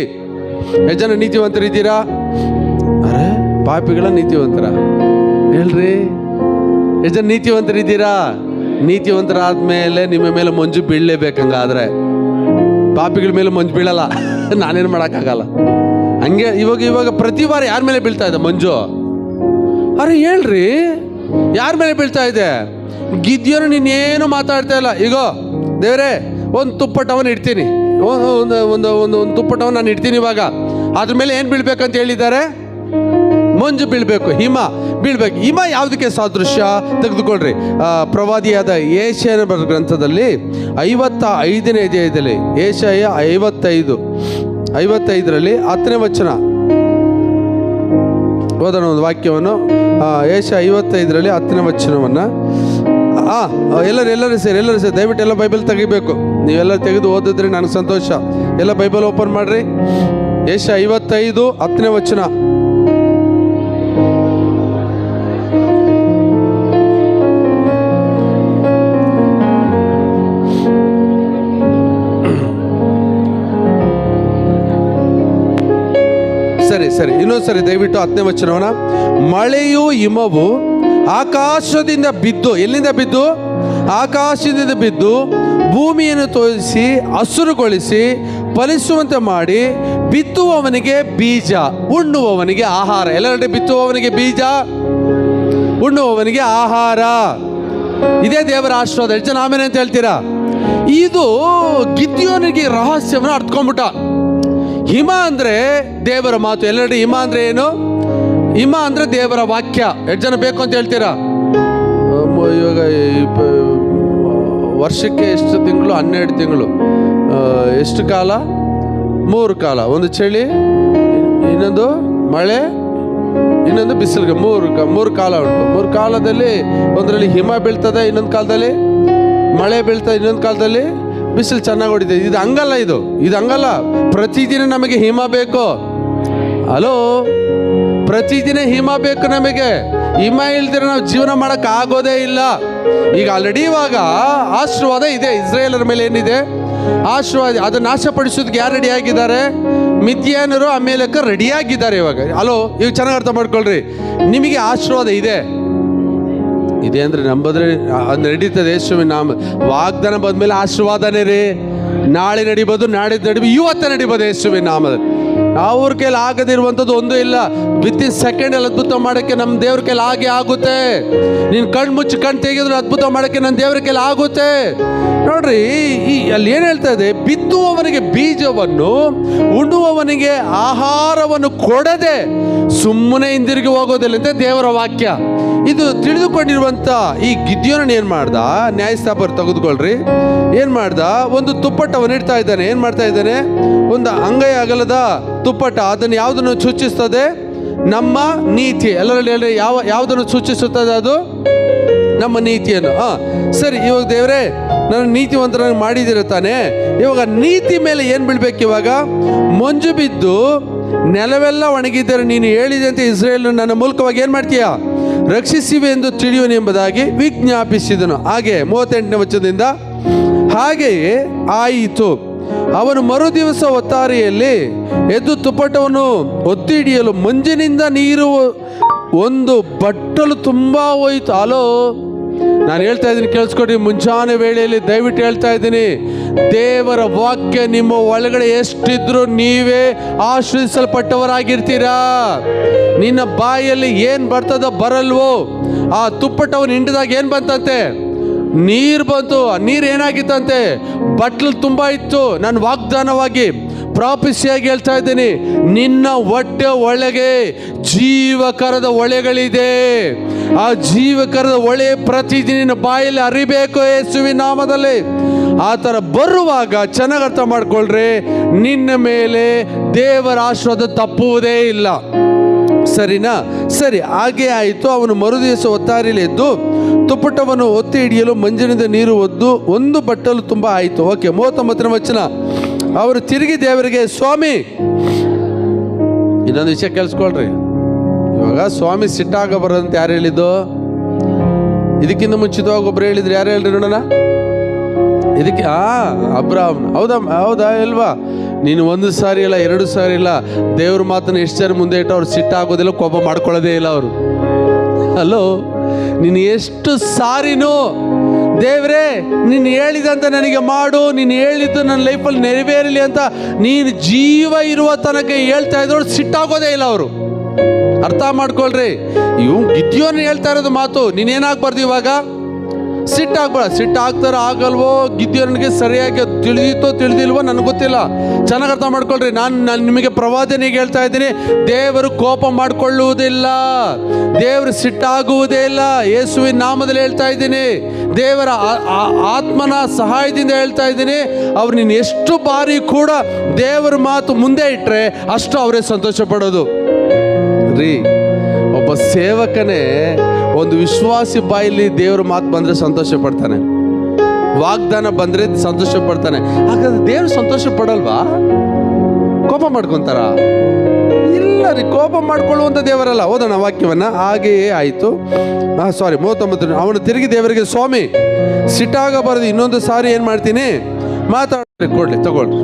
ಎಷ್ಟು ಜನ ನೀತಿವಂತರಿದ್ದೀರಾ? ಅರೆ ಪಾಪಿಗಳ ನೀತಿವಂತರ ಹೇಳ್ರಿ. ಎಷ್ಟು ಜನ ನೀತಿವಂತರಿದ್ದೀರಾ? ನೀತಿವಂತರಾದ್ಮೇಲೆ ನಿಮ್ಮ ಮೇಲೆ ಮಂಜು ಬೀಳಲೇಬೇಕಂಗಾದ್ರೆ. ಪಾಪಿಗಳ ಮೇಲೆ ಮಂಜು ಬೀಳಲ್ಲ. ನಾನೇನು ಮಾಡೋಕ್ಕಾಗಲ್ಲ. ಹಂಗೆ ಇವಾಗ ಪ್ರತಿ ವಾರ ಯಾರ ಮೇಲೆ ಬೀಳ್ತಾ ಇದೆ ಮಂಜು? ಅರೆ ಹೇಳ್ರಿ, ಯಾರ ಮೇಲೆ ಬೀಳ್ತಾ ಇದೆ? ಗಿದ್ಯೋನು ನೀನೇನು ಮಾತಾಡ್ತಾ ಇಲ್ಲ. ಈಗ ದೇವರೇ, ಒಂದು ತುಪ್ಪಟವನ್ನು ಇಡ್ತೀನಿ, ಒಂದು ತುಪ್ಪಟವನ್ನು ನಾನು ಇಡ್ತೀನಿ. ಇವಾಗ ಅದ್ರ ಮೇಲೆ ಏನು ಬೀಳ್ಬೇಕಂತ ಹೇಳಿದ್ದಾರೆ? ಮಂಜು ಬೀಳಬೇಕು, ಹಿಮ ಬೀಳ್ಬೇಕು. ಹಿಮ ಯಾವುದಕ್ಕೆ ಸಾದೃಶ್ಯ? ತೆಗೆದುಕೊಳ್ರಿ, ಪ್ರವಾದಿಯಾದ ಯೆಶಾಯನ ಬರೆದ ಗ್ರಂಥದಲ್ಲಿ 55ನೇ ಅಧ್ಯಾಯದಲ್ಲಿ, ಯೆಶಾಯ 55ರಲ್ಲಿ 10ನೇ ವಚನ. ಓದೋಣ ಒಂದು ವಾಕ್ಯವನ್ನು. ಏಷ್ಯ 55 10ನೇ ವಚನವನ್ನು. ಎಲ್ಲರೂ ಸೇರಿ ದಯವಿಟ್ಟು ಎಲ್ಲ ಬೈಬಲ್ ತೆಗಿಬೇಕು. ನೀವೆಲ್ಲ ತೆಗೆದು ಓದಿದ್ರೆ ನನಗೆ ಸಂತೋಷ. ಎಲ್ಲ ಬೈಬಲ್ ಓಪನ್ ಮಾಡಿರಿ. ಏಷ್ಯ 55 10ನೇ ವಚನ. ಸರಿ ಇನ್ನೊಂದ್ಸರಿ ದಯವಿಟ್ಟು 10ನೇ ವಚನವನ್ನ. ಮಳೆಯು ಹಿಮವು ಆಕಾಶದಿಂದ ಬಿದ್ದು, ಎಲ್ಲಿಂದ ಬಿದ್ದು? ಆಕಾಶದಿಂದ ಬಿದ್ದು ಭೂಮಿಯನ್ನು ತೋರಿಸಿ ಹಸುರುಗೊಳಿಸಿ ಫಲಿಸುವಂತೆ ಮಾಡಿ, ಬಿತ್ತುವವನಿಗೆ ಬೀಜ, ಉಣ್ಣುವವನಿಗೆ ಆಹಾರ. ಎಲ್ಲರಡೆ ಬಿತ್ತುವವನಿಗೆ ಬೀಜ, ಉಣ್ಣುವವನಿಗೆ ಆಹಾರ. ಇದೇ ದೇವರ ಆಶೀರ್ವಾದ. ಎಷ್ಟು ಜನ ಆಮೇಲೆ ಅಂತ ಹೇಳ್ತೀರಾ? ಇದು ಗಿದ್ಯೋನಿಗೆ ರಹಸ್ಯವನ್ನು ಅರ್ಥಕೊಂಡ್ಬಿಟ್ಟ. ಹಿಮ ಅಂದರೆ ದೇವರ ಮಾತು. ಎಲ್ಲರಡೆ ಹಿಮ ಅಂದರೆ ಏನು? ಹಿಮ ಅಂದರೆ ದೇವರ ವಾಕ್ಯ. ಎಷ್ಟು ಜನ ಬೇಕು ಅಂತ ಹೇಳ್ತೀರಾ? ಇವಾಗ ವರ್ಷಕ್ಕೆ ಎಷ್ಟು ತಿಂಗಳು? 12 ತಿಂಗಳು. ಎಷ್ಟು ಕಾಲ? 3 ಕಾಲ. ಒಂದು ಚಳಿ, ಇನ್ನೊಂದು ಮಳೆ, ಇನ್ನೊಂದು ಬಿಸಿಲಿಗೆ. 3 ಕಾಲ ಉಂಟು. 3 ಕಾಲದಲ್ಲಿ ಒಂದರಲ್ಲಿ ಹಿಮ ಬೀಳ್ತದೆ, ಇನ್ನೊಂದು ಕಾಲದಲ್ಲಿ ಮಳೆ ಬೀಳ್ತದೆ, ಇನ್ನೊಂದು ಕಾಲದಲ್ಲಿ ಬಿಸಿಲು ಚೆನ್ನಾಗಿ ಹೊಡಿತದೆ. ಇದು ಹಂಗಲ್ಲ. ಇದು ಹಂಗಲ್ಲ. ಪ್ರತಿದಿನ ನಮಗೆ ಹಿಮ ಬೇಕು. ಹಲೋ, ಪ್ರತಿದಿನ ಹಿಮ ಬೇಕು ನಮಗೆ. ಹಿಮ ಇಲ್ದಿರ ನಾವು ಜೀವನ ಮಾಡೋಕ್ಕೆ ಆಗೋದೇ ಇಲ್ಲ. ಈಗ ಆಲ್ರೆಡಿ ಇವಾಗ ಆಶೀರ್ವಾದ ಇದೆ. ಇಸ್ರೇಲರ ಮೇಲೆ ಏನಿದೆ? ಆಶೀರ್ವಾದ. ಅದನ್ನು ನಾಶಪಡಿಸೋದಕ್ಕೆ ಯಾರು ರೆಡಿಯಾಗಿದ್ದಾರೆ? ಮಿದ್ಯಾನರು ಆಮೇಲಕ್ಕೆ ರೆಡಿಯಾಗಿದ್ದಾರೆ ಇವಾಗ. ಹಲೋ, ಈಗ ಚೆನ್ನಾಗಿ ಅರ್ಥ ಮಾಡ್ಕೊಳ್ರಿ. ನಿಮಗೆ ಆಶೀರ್ವಾದ ಇದೆ ಅಂದರೆ ನಂಬಿದ್ರೆ ಅದು ನಡೀತದೆ. ಯೇಸುವಿನ ನಾಮ ವಾಗ್ದಾನ ಬಂದಮೇಲೆ ಆಶೀರ್ವಾದನೇ ರೀ. ನಾಳೆ ನಡಿಬೋದು, ನಾಡಿದ್ದು ನಡಿಬೋದು, ಇವತ್ತೇ ನಡಿಬೋದು ಯೇಸುವಿನ ನಾಮದಲ್ಲಿ. ಅವ್ರ ಕೈಲಿ ಆಗದಿರುವಂಥದ್ದು ಒಂದೂ ಇಲ್ಲ. ವಿತಿನ್ ಸೆಕೆಂಡಲ್ಲಿ ಅದ್ಭುತ ಮಾಡೋಕ್ಕೆ ನಮ್ಮ ದೇವ್ರ ಕೈಲಿ ಆಗೇ ಆಗುತ್ತೆ. ನೀನು ಕಣ್ಣು ಮುಚ್ಚಿ ಕಣ್ಣು ತೆಗೆದ್ರೆ ಅದ್ಭುತ ಮಾಡೋಕ್ಕೆ ನನ್ನ ದೇವ್ರ ಕೈಲಿ ಆಗುತ್ತೆ. ನೋಡ್ರಿ, ಅಲ್ಲಿ ಏನು ಹೇಳ್ತಾ ಇದೆ? ಬಿತ್ತುವವನಿಗೆ ಬೀಜವನ್ನು, ಉಣ್ಣುವವನಿಗೆ ಆಹಾರವನ್ನು ಕೊಡದೆ ಸುಮ್ಮನೆ ಹಿಂದಿರುಗಿ ಹೋಗೋದಿಲ್ಲ ಅಂತ ದೇವರ ವಾಕ್ಯ. ಇದು ತಿಳಿದುಕೊಂಡಿರುವಂಥ ಈ ಗಿದ್ಯೋನನ್ ಏನು ಮಾಡ್ದ? ನ್ಯಾಯಸ್ಥಾಪರು ತೆಗೆದುಕೊಳ್ರಿ. ಏನು ಮಾಡ್ದ? ಒಂದು ತುಪ್ಪಟ್ಟವನ್ನು ಇಡ್ತಾ ಇದ್ದಾನೆ. ಏನು ಮಾಡ್ತಾ ಇದ್ದಾನೆ? ಒಂದು ಅಂಗೈ ಅಗಲದ ತುಪ್ಪಟ್ಟ. ಅದನ್ನು ಯಾವುದನ್ನು ಸೂಚಿಸ್ತದೆ? ನಮ್ಮ ನೀತಿ. ಎಲ್ಲರಲ್ಲಿ ಯಾವುದನ್ನು ಸೂಚಿಸುತ್ತದೆ? ಅದು ನಮ್ಮ ನೀತಿಯನ್ನು. ಸರಿ, ಇವಾಗ ದೇವರೇ ನನ್ನ ನೀತಿವಂತರನ್ನು ಮಾಡಿದಿರ ತಾನೆ. ಇವಾಗ ನೀತಿ ಮೇಲೆ ಏನು ಬೀಳ್ಬೇಕು? ಇವಾಗ ಮಂಜು ಬಿದ್ದು ನೆಲವೆಲ್ಲ ಒಣಗಿದ್ದರೆ ನೀನು ಹೇಳಿದಂತೆ ಇಸ್ರೇಲ್ ನನ್ನ ಮೂಲಕವಾಗಿ ಏನು ಮಾಡ್ತೀಯ? ರಕ್ಷಿಸಿವೆ ಎಂದು ತಿಳಿಯುವನು ಎಂಬುದಾಗಿ ವಿಜ್ಞಾಪಿಸಿದನು. ಹಾಗೆ 38ನೇ ವಚನದಿಂದ, ಹಾಗೆಯೇ ಆಯಿತು. ಅವನು ಮರುದಿವಸ ಹೊತ್ತಾರಿಯಲ್ಲಿ ಎದ್ದು ತುಪ್ಪಟವನ್ನು ಒತ್ತಿ ಹಿಡಿಯಲು ಮಂಜಿನಿಂದ ನೀರು ಒಂದು ಬಟ್ಟಲು ತುಂಬ ಹೋಯಿತು. ಹಲೋ, ನಾನು ಹೇಳ್ತಾ ಇದ್ದೀನಿ, ಕೇಳಿಸ್ಕೊಡಿ. ಮುಂಜಾನೆ ವೇಳೆಯಲ್ಲಿ ದಯವಿಟ್ಟು ಹೇಳ್ತಾ ಇದ್ದೀನಿ, ದೇವರ ವಾಕ್ಯ ನಿಮ್ಮ ಒಳಗಡೆ ಎಷ್ಟಿದ್ರೂ ನೀವೇ ಆಶ್ರಯಿಸಲ್ಪಟ್ಟವರಾಗಿರ್ತೀರಾ. ನಿನ್ನ ಬಾಯಲ್ಲಿ ಏನು ಬರ್ತದೋ ಬರಲ್ವೋ, ಆ ತುಪ್ಪಟ್ಟವನ್ನು ಹಿಂಡಿದಾಗ ಏನು ಬಂತಂತೆ? ನೀರು ಬಂತು. ಆ ನೀರು ಏನಾಗಿತ್ತಂತೆ? ಬಟ್ಲು ತುಂಬ ಇತ್ತು. ನಾನು ವಾಗ್ದಾನವಾಗಿ ಪ್ರಾಪಿಸಿಯಾಗಿ ಹೇಳ್ತಾ ಇದ್ದೀನಿ, ನಿನ್ನ ಹೊಟ್ಟೆ ಒಳಗೆ ಜೀವಕರದ ಹೊಳೆಗಳಿದೆ. ಆ ಜೀವಕರದ ಹೊಳೆ ಪ್ರತಿದಿನ ಬಾಯಲ್ಲಿ ಹರಿಬೇಕು ಯೇಸುವಿನ ನಾಮದಲ್ಲಿ. ಆ ಥರ ಬರುವಾಗ ಚೆನ್ನಾಗಿ ಅರ್ಥ ಮಾಡ್ಕೊಳ್ರಿ, ನಿನ್ನ ಮೇಲೆ ದೇವರ ಆಶೀರ್ವಾದ ತಪ್ಪುವುದೇ ಇಲ್ಲ. ಸರಿನಾ? ಸರಿ, ಹಾಗೆ ಆಯಿತು. ಅವನು ಮರುದಿವಸ ಹೊತ್ತಾರಿಲಿ ಎದ್ದು ತುಪ್ಪಟವನ್ನು ಒತ್ತಿ ಹಿಡಿಯಲು ಮಂಜಿನಿಂದ ನೀರು ಒದ್ದು ಒಂದು ಬಟ್ಟಲು ತುಂಬ ಆಯಿತು. ಓಕೆ, 39ನೇ ವಚನ. ಅವರು ತಿರುಗಿ ದೇವರಿಗೆ, ಸ್ವಾಮಿ, ಇನ್ನೊಂದು ವಿಷಯ ಕೇಳಿಸ್ಕೊಳ್ರಿ. ಇವಾಗ ಸ್ವಾಮಿ ಸಿಟ್ಟಾಗ ಬರೋದಂತ ಯಾರು ಹೇಳಿದ್ದು? ಇದಕ್ಕಿಂತ ಮುಂಚಿತವಾಗಿ ಒಬ್ರು ಹೇಳಿದ್ರು. ಯಾರು ಹೇಳ್ರಿ ನೋಡೋಣ? ಇದಕ್ಕೆ ಅಬ್ರಾಹ್ಮ್. ಹೌದಾ ಇಲ್ವಾ? ನೀನು 1 ಸಾರಿ ಇಲ್ಲ, 2 ಸಾರಿ ಇಲ್ಲ, ದೇವ್ರ ಮಾತನ್ನು ಎಷ್ಟು ಸಾರಿ ಮುಂದೆ ಇಟ್ಟು ಅವ್ರು ಸಿಟ್ಟಾಗೋದಿಲ್ಲ, ಕೋಪ ಮಾಡ್ಕೊಳ್ಳೋದೇ ಇಲ್ಲ ಅವರು. ಹಲೋ, ನೀನು ಎಷ್ಟು ಸಾರಿನೂ ದೇವ್ರೇ ನೀನು ಹೇಳಿದಂತ ನನಗೆ ಮಾಡು, ನೀನು ಹೇಳಿದ್ದು ನನ್ನ ಲೈಫಲ್ಲಿ ನೆರವೇರಲಿ ಅಂತ ನೀನು ಜೀವ ಇರುವ ತನಕ ಹೇಳ್ತಾ ಇದ್ರು, ಸಿಟ್ಟಾಗೋದೇ ಇಲ್ಲ ಅವರು. ಅರ್ಥ ಮಾಡ್ಕೊಳ್ರಿ. ಇವು ಗಿದ್ಯೋನು ಹೇಳ್ತಾ ಇರೋದು ಮಾತು. ನೀನೇನಾಗಬಾರ್ದು ಇವಾಗ? ಸಿಟ್ಟಾಗ್ಬೇಡ. ಸಿಟ್ಟಾಗ್ತಾರ ಆಗಲ್ವೋ? ಗಿದ್ಯೋನಿಗೆ ಸರಿಯಾಗಿ ತಿಳಿದಿಲ್ವೋ ನನಗೆ ಗೊತ್ತಿಲ್ಲ. ಚೆನ್ನಾಗಿ ಅರ್ಥ ಮಾಡ್ಕೊಳ್ರಿ. ನಾನು ನಿಮಗೆ ಪ್ರವಾದನೆಗೆ ಹೇಳ್ತಾ ಇದ್ದೀನಿ, ದೇವರು ಕೋಪ ಮಾಡಿಕೊಳ್ಳುವುದಿಲ್ಲ, ದೇವರು ಸಿಟ್ಟಾಗುವುದೇ ಇಲ್ಲ. ಯೇಸುವಿನ ನಾಮದಲ್ಲಿ ಹೇಳ್ತಾ ಇದ್ದೀನಿ, ದೇವರ ಆತ್ಮನ ಸಹಾಯದಿಂದ ಹೇಳ್ತಾ ಇದ್ದೀನಿ. ಅವ್ರು ನೀನು ಎಷ್ಟು ಬಾರಿ ಕೂಡ ದೇವರ ಮಾತು ಮುಂದೆ ಇಟ್ಟರೆ ಅಷ್ಟು ಅವರೇ ಸಂತೋಷ ಪಡೋದು ರೀ. ಒಬ್ಬ ಸೇವಕನೇ ಒಂದು ವಿಶ್ವಾಸಿ ಬಾಯಲ್ಲಿ ದೇವ್ರ ಮಾತು ಬಂದರೆ ಸಂತೋಷ ಪಡ್ತಾನೆ, ವಾಗ್ದಾನ ಬಂದರೆ ಸಂತೋಷ ಪಡ್ತಾನೆ. ಹಾಗಾದ್ರೆ ದೇವ್ರು ಸಂತೋಷ ಪಡಲ್ವಾ? ಕೋಪ ಮಾಡ್ಕೊತಾರ? ಇಲ್ಲ ರೀ, ಕೋಪ ಮಾಡ್ಕೊಳ್ಳುವಂಥ ದೇವರಲ್ಲ. ಓದೋಣ ವಾಕ್ಯವನ್ನ. ಹಾಗೆಯೇ ಆಯಿತು. 39. ಅವನು ತಿರುಗಿ ದೇವರಿಗೆ, ಸ್ವಾಮಿ, ಸಿಟ್ಟಾಗಬಾರದು, ಇನ್ನೊಂದು ಸಾರಿ ಏನು ಮಾಡ್ತೀನಿ, ಮಾತಾಡ್ರಿ, ಕೊಡ್ಲಿ, ತಗೊಳ್ರಿ.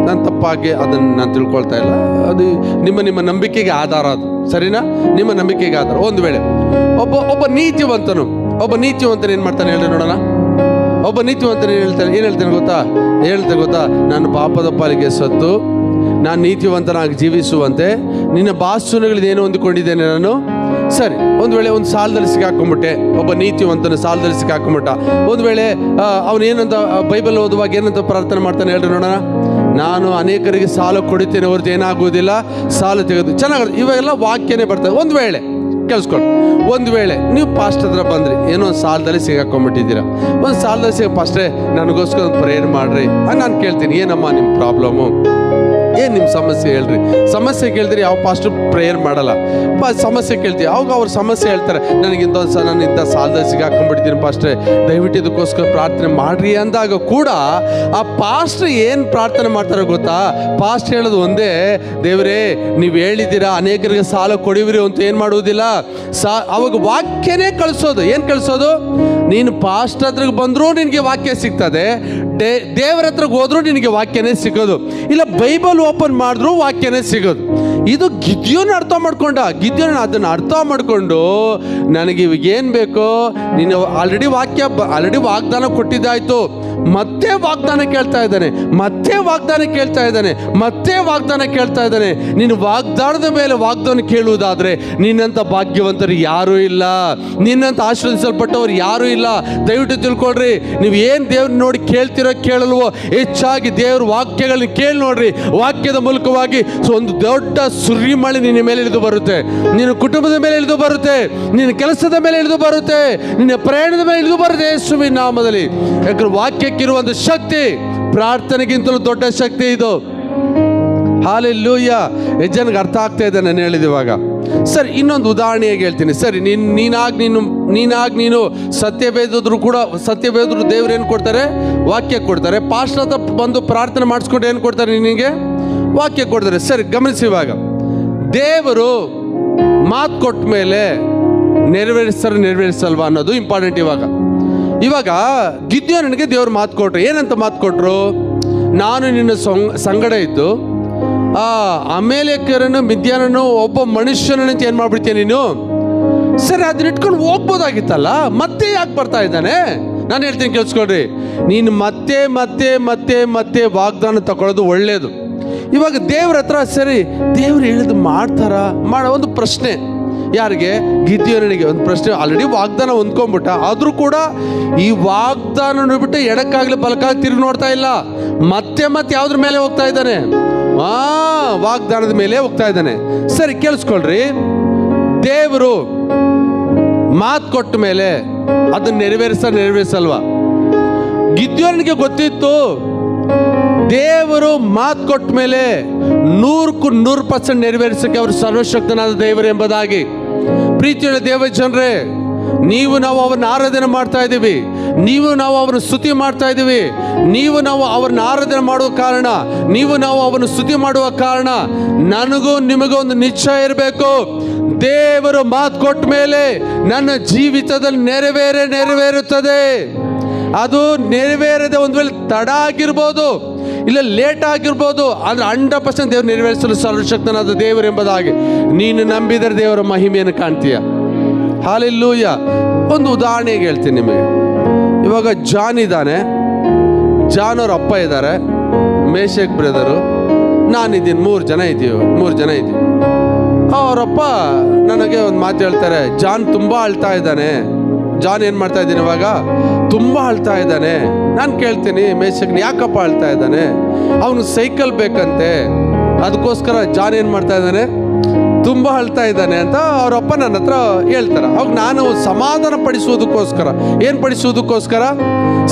ನಾನು ತಪ್ಪಾಗಿ ಅದನ್ನು ನಾನು ತಿಳ್ಕೊಳ್ತಾ ಇಲ್ಲ. ಅದು ನಿಮ್ಮ ನಂಬಿಕೆಗೆ ಆಧಾರ, ಅದು ಸರಿನಾ? ನಿಮ್ಮ ನಂಬಿಕೆಗೆ ಆಧಾರ. ಒಂದು ವೇಳೆ ಒಬ್ಬ ನೀತಿವಂತನು ಏನು ಮಾಡ್ತಾನೆ ಹೇಳ್ರಿ ನೋಡೋಣ. ಒಬ್ಬ ನೀತಿವಂತನು ಏನು ಹೇಳ್ತಾನೆ ಗೊತ್ತಾ? ನಾನು ಪಾಪದ ಪಾಲಿಗೆ ಸತ್ತು ನಾನು ನೀತಿವಂತನಾಗಿ ಜೀವಿಸುವಂತೆ ನಿನ್ನ ಬಾಸುನಗಳಿದೇನು ಹೊಂದಿಕೊಂಡಿದ್ದೇನೆ ನಾನು. ಸರಿ, ಒಂದು ವೇಳೆ ಒಂದು ಸಾಲದಲ್ಲಿ ಸಿಕ್ಕಾಕೊಂಡ್ಬಿಟ್ಟೆ, ಒಬ್ಬ ನೀತಿವಂತನ ಸಾಲದಲ್ಲಿ ಸಿಕ್ಕಾಕೊಂಡ್ಬಿಟ್ಟ. ಒಂದು ವೇಳೆ ಅವನೇನಂತ ಬೈಬಲ್ ಓದುವಾಗ ಏನಂತ ಪ್ರಾರ್ಥನೆ ಮಾಡ್ತಾನೆ ಹೇಳ್ರಿ ನೋಡೋಣ. ನಾನು ಅನೇಕರಿಗೆ ಸಾಲ ಕೊಡುತ್ತೇನೆ ಹೊರತು ಏನಾಗುವುದಿಲ್ಲ, ಸಾಲ ತೆಗೆದು. ಚೆನ್ನಾಗಿ ಇವೆಲ್ಲ ವಾಕ್ಯನೇ ಬರ್ತದೆ. ಒಂದು ವೇಳೆ ಕೇಳಿಸ್ಕೊಂಡು, ಒಂದು ವೇಳೆ ನೀವು ಪಾಸ್ಟ್ ಹತ್ರ ಬಂದ್ರಿ, ಏನೋ ಒಂದು ಸಾಲದಲ್ಲಿ ಸಿಗಾಕೊಂಡ್ಬಿಟ್ಟಿದ್ದೀರಾ, ಒಂದು ಸಾಲದಲ್ಲಿ ಪಾಸ್ಟ್ರೆ ನನಗೋಸ್ಕರ ಒಂದು ಪ್ರೇಯರ್ ಮಾಡ್ರಿ. ನಾನು ಕೇಳ್ತೀನಿ, ಏನಮ್ಮ ನಿಮ್ಮ ಪ್ರಾಬ್ಲಮ್ಮು, ಏನು ನಿಮ್ಮ ಸಮಸ್ಯೆ ಹೇಳ್ರಿ. ಸಮಸ್ಯೆ ಕೇಳಿದ್ರೆ ಯಾವ ಪಾಸ್ಟರ್ ಪ್ರೇಯರ್ ಮಾಡಲ್ಲ. ಸಮಸ್ಯೆ ಕೇಳ್ತೀವಿ, ಅವಾಗ ಅವ್ರ ಸಮಸ್ಯೆ ಹೇಳ್ತಾರೆ, ನನಗಿಂತ ನಾನು ಇಂಥ ಸಾಲದಲ್ಲಿ ಸಿಗಾಕೊಂಡ್ಬಿಡ್ತೀನಿ ಪಾಸ್ಟ್ರೆ, ದಯವಿಟ್ಟು ಇದಕ್ಕೋಸ್ಕರ ಪ್ರಾರ್ಥನೆ ಮಾಡ್ರಿ ಅಂದಾಗ ಕೂಡ ಆ ಪಾಸ್ಟ್ರ್ ಏನು ಪ್ರಾರ್ಥನೆ ಮಾಡ್ತಾರೆ ಗೊತ್ತಾ? ಪಾಸ್ಟ್ ಹೇಳೋದು ಒಂದೇ, ದೇವರೇ ನೀವು ಹೇಳಿದ್ದೀರಾ ಅನೇಕರಿಗೆ ಸಾಲ ಕೊಡಿವಿರಿ ಅಂತ ಏನು ಮಾಡುವುದಿಲ್ಲ. ಅವಾಗ ವಾಕ್ಯನೇ ಕಳಿಸೋದು. ಏನು ಕಳಿಸೋದು? ನೀನು ಪಾಸ್ಟ್ ಹತ್ರಕ್ಕೆ ಬಂದರೂ ನಿನಗೆ ವಾಕ್ಯ ಸಿಗ್ತದೆ, ದೇವರ ಹತ್ರಕ್ಕೆ ಹೋದ್ರೂ ನಿನಗೆ ವಾಕ್ಯನೇ ಸಿಗೋದು, ಇಲ್ಲ ಬೈಬಲ್ ಓಪನ್ ಮಾಡಿದ್ರು ವಾಕ್ಯನೇ ಸಿಗೋದು. ಇದು ಗಿದ್ಯೋನ್ ಅರ್ಥ ಮಾಡ್ಕೊಂಡ. ಗಿದ್ಯೋನ್ ಅದನ್ನು ಅರ್ಥ ಮಾಡಿಕೊಂಡು, ನನಗೆ ಇವಾಗ ಏನು ಬೇಕೋ, ನೀನು ಆಲ್ರೆಡಿ ವಾಗ್ದಾನ ಕೊಟ್ಟಿದ್ದಾಯ್ತು, ಮತ್ತೆ ವಾಗ್ದಾನ ಕೇಳ್ತಾ ಇದ್ದಾನೆ, ನೀನು ವಾಗ್ದಾನದ ಮೇಲೆ ವಾಗ್ದಾನ ಕೇಳುವುದಾದ್ರೆ ನಿನ್ನಂಥ ಭಾಗ್ಯವಂತರು ಯಾರೂ ಇಲ್ಲ, ನಿನ್ನಂಥ ಆಶೀರ್ವದಿಸಲ್ಪಟ್ಟವರು ಯಾರೂ ಇಲ್ಲ. ದಯವಿಟ್ಟು ತಿಳ್ಕೊಳ್ರಿ, ನೀವು ಏನು ದೇವ್ರನ್ನ ನೋಡಿ ಕೇಳ್ತಿರೋ ಕೇಳಲ್ವೋ, ಹೆಚ್ಚಾಗಿ ದೇವ್ರ ವಾಕ್ಯಗಳನ್ನ ಕೇಳಿ ನೋಡ್ರಿ. ವಾಕ್ಯದ ಮೂಲಕವಾಗಿ ಒಂದು ದೊಡ್ಡ ಸುರಿಮಳೆ ನಿನ್ನ ಮೇಲೆ ಇಳಿದು ಬರುತ್ತೆ, ನಿನ್ನ ಕುಟುಂಬದ ಮೇಲೆ ಇಳಿದು ಬರುತ್ತೆ, ನಿನ್ನ ಕೆಲಸದ ಮೇಲೆ ಇಳಿದು ಬರುತ್ತೆ, ನಿನ್ನ ಪ್ರಯಾಣದ ಮೇಲೆ ಇಳಿದು ಬರುತ್ತೆ ಯೇಸುವಿನ ನಾಮದಲ್ಲಿ. ಯಾಕಂದ್ರೆ ವಾಕ್ಯಕ್ಕಿರುವಂಥ ಶಕ್ತಿ ಪ್ರಾರ್ಥನೆಗಿಂತಲೂ ದೊಡ್ಡ ಶಕ್ತಿ ಇದು. ಹಾಲೆಲೂಯಾ. ಎಷ್ಟು ಜನಕ್ಕೆ ಅರ್ಥ ಆಗ್ತಾ ಇದೆ ನಾನು ಹೇಳಿದ ಇವಾಗ? ಸರಿ, ಇನ್ನೊಂದು ಉದಾಹರಣೆಯಾಗಿ ಹೇಳ್ತೀನಿ. ಸರಿ, ನೀನು ಸತ್ಯವೇದರು ದೇವ್ರು ಏನು ಕೊಡ್ತಾರೆ? ವಾಕ್ಯ ಕೊಡ್ತಾರೆ. ಪಾಸ್ಟರ್ ಹತ್ರ ಬಂದು ಪ್ರಾರ್ಥನೆ ಮಾಡಿಸ್ಕೊಂಡು ಏನು ಕೊಡ್ತಾರೆ? ನಿನಗೆ ವಾಕ್ಯ ಕೊಡ್ತಾರೆ. ಸರಿ, ಗಮನಿಸಿ. ಇವಾಗ ದೇವರು ಮಾತು ಕೊಟ್ಟ ಮೇಲೆ ನೆರವೇರಿಸಲ್ವಾ ಅನ್ನೋದು ಇಂಪಾರ್ಟೆಂಟ್. ಇವಾಗ ಗಿದ್ಯೋನನಿಗೆ ದೇವ್ರು ಮಾತು ಕೊಟ್ರು. ಏನಂತ ಮಾತು ಕೊಟ್ರು? ನಾನು ನಿನ್ನ ಸಂಗಡ ಇದ್ದು ಅಮೇಲೇಕ್ಯರನ್ನು ಮಿದ್ಯಾನನು ಒಬ್ಬ ಮನುಷ್ಯನಂತ ಏನು ಮಾಡ್ಬಿಡ್ತೀನಿ ನೀನು. ಸರಿ, ಅದನ್ನ ಇಟ್ಕೊಂಡು ಹೋಗ್ಬೋದಾಗಿತ್ತಲ್ಲ, ಮತ್ತೆ ಯಾಕೆ ಬರ್ತಾ ಇದ್ದಾನೆ? ನಾನು ಹೇಳ್ತೀನಿ ಕೇಳಿಸ್ಕೊಳ್ರಿ. ನೀನು ಮತ್ತೆ ಮತ್ತೆ ಮತ್ತೆ ಮತ್ತೆ ವಾಗ್ದಾನ ತಗೊಳ್ಳೋದು ಒಳ್ಳೇದು. ಇವಾಗ ದೇವ್ರ ಹತ್ರ ಸರಿ ದೇವ್ರು ಹೇಳಿದ್ದು ಮಾಡ್ತಾರಾ ಒಂದು ಪ್ರಶ್ನೆ. ಯಾರಿಗೆ? ಗಿದ್ಯೋನನಿಗೆ ಒಂದು ಪ್ರಶ್ನೆ. ಆಲ್ರೆಡಿ ವಾಗ್ದಾನ ಹೊಂದ್ಕೊಂಡ್ಬಿಟ್ಟ, ಆದರೂ ಕೂಡ ಈ ವಾಗ್ದಾನ ಬಿಟ್ಟು ಎಡಕ್ಕಾಗಲಿ ಬಲಕ್ಕಾಗಲಿ ತಿರುಗಿ ನೋಡ್ತಾ ಇಲ್ಲ. ಮತ್ತೆ ಯಾವ್ದ್ರ ಮೇಲೆ ಹೋಗ್ತಾ ಇದ್ದಾನೆ? ವಾಗ್ದಾನದ ಮೇಲೆ ಹೋಗ್ತಾ ಇದ್ದಾನೆ. ಸರಿ, ಕೇಳಿಸ್ಕೊಳ್ರಿ. ದೇವರು ಮಾತು ಕೊಟ್ಟ ಮೇಲೆ ಅದನ್ನ ನೆರವೇರಿಸಲ್ವಾ? ಗಿದ್ಯೋನನಿಗೆ ಗೊತ್ತಿತ್ತು ದೇವರು ಮಾತು ಕೊಟ್ಟ ಮೇಲೆ 100% ನೆರವೇರಿಸಕ್ಕೆ ಅವರು ಸರ್ವಶಕ್ತನಾದ ದೇವರು ಎಂಬುದಾಗಿ. ಪ್ರೀತಿಯುಳ್ಳ ದೇವ ಜನರೇ, ನಾವು ಅವರನ್ನ ಆರಾಧನೆ ಮಾಡ್ತಾ ಇದ್ದೀವಿ, ನಾವು ಅವರನ್ನು ಸ್ತುತಿ ಮಾಡ್ತಾ ಇದ್ದೀವಿ. ನಾವು ಅವರನ್ನ ಆರಾಧನೆ ಮಾಡುವ ಕಾರಣ, ನಾವು ಅವರನ್ನು ಸ್ತುತಿ ಮಾಡುವ ಕಾರಣ ನನಗೂ ನಿಮಗೂ ಒಂದು ನಿಶ್ಚಯ ಇರಬೇಕು. ದೇವರು ಮಾತು ಕೊಟ್ಟ ಮೇಲೆ ನನ್ನ ಜೀವಿತದಲ್ಲಿ ನೆರವೇರುತ್ತದೆ. ಅದು ನೆರವೇರದೆ ಒಂದು ವೇಳೆ ತಡ ಆಗಿರ್ಬೋದು, ಇಲ್ಲ ಲೇಟ್ ಆಗಿರ್ಬೋದು, ಆದರೆ 100% ದೇವರು ನೆರವೇರಿಸಲು ಸರ್ವಶಕ್ತನಾದ ದೇವರು ಎಂಬುದಾಗಿ ನೀನು ನಂಬಿದರೆ ದೇವರ ಮಹಿಮೆಯನ್ನು ಕಾಣ್ತೀಯ. ಹಾಲೆಲೂಯಾ. ಒಂದು ಉದಾಹರಣೆಗೆ ಹೇಳ್ತೀನಿ ನಿಮಗೆ. ಇವಾಗ ಜಾನ್ ಇದ್ದಾನೆ, ಜಾನ್ ಅವ್ರ ಅಪ್ಪ ಇದ್ದಾರೆ, ಮೇಷಕ್ ಬ್ರದರು, ನಾನಿದ್ದೀನಿ, 3 ಜನ ಇದ್ದೀವಿ. ಅವರಪ್ಪ ನನಗೆ ಒಂದು ಮಾತು ಹೇಳ್ತಾರೆ, ಜಾನ್ ತುಂಬ ಅಳ್ತಾ ಇದ್ದಾನೆ. ಜಾನ್ ಏನು ಮಾಡ್ತಾ ಇದ್ದೀನಿ ಇವಾಗ? ತುಂಬ ಅಳ್ತಾ ಇದ್ದಾನೆ. ನಾನು ಕೇಳ್ತೀನಿ, ಮೇಷಕ್ನ ಯಾಕಪ್ಪ ಅಳ್ತಾ ಇದ್ದಾನೆ? ಅವನು ಸೈಕಲ್ ಬೇಕಂತೆ, ಅದಕ್ಕೋಸ್ಕರ ಜಾನ್ ಏನು ಮಾಡ್ತಾ ಇದ್ದಾನೆ? ತುಂಬ ಅಳ್ತಾ ಇದ್ದಾನೆ ಅಂತ ಅವರಪ್ಪ ನನ್ನ ಹತ್ರ ಹೇಳ್ತಾರೆ. ಅವಾಗ ನಾನು ಸಮಾಧಾನ ಪಡಿಸುವುದಕ್ಕೋಸ್ಕರ,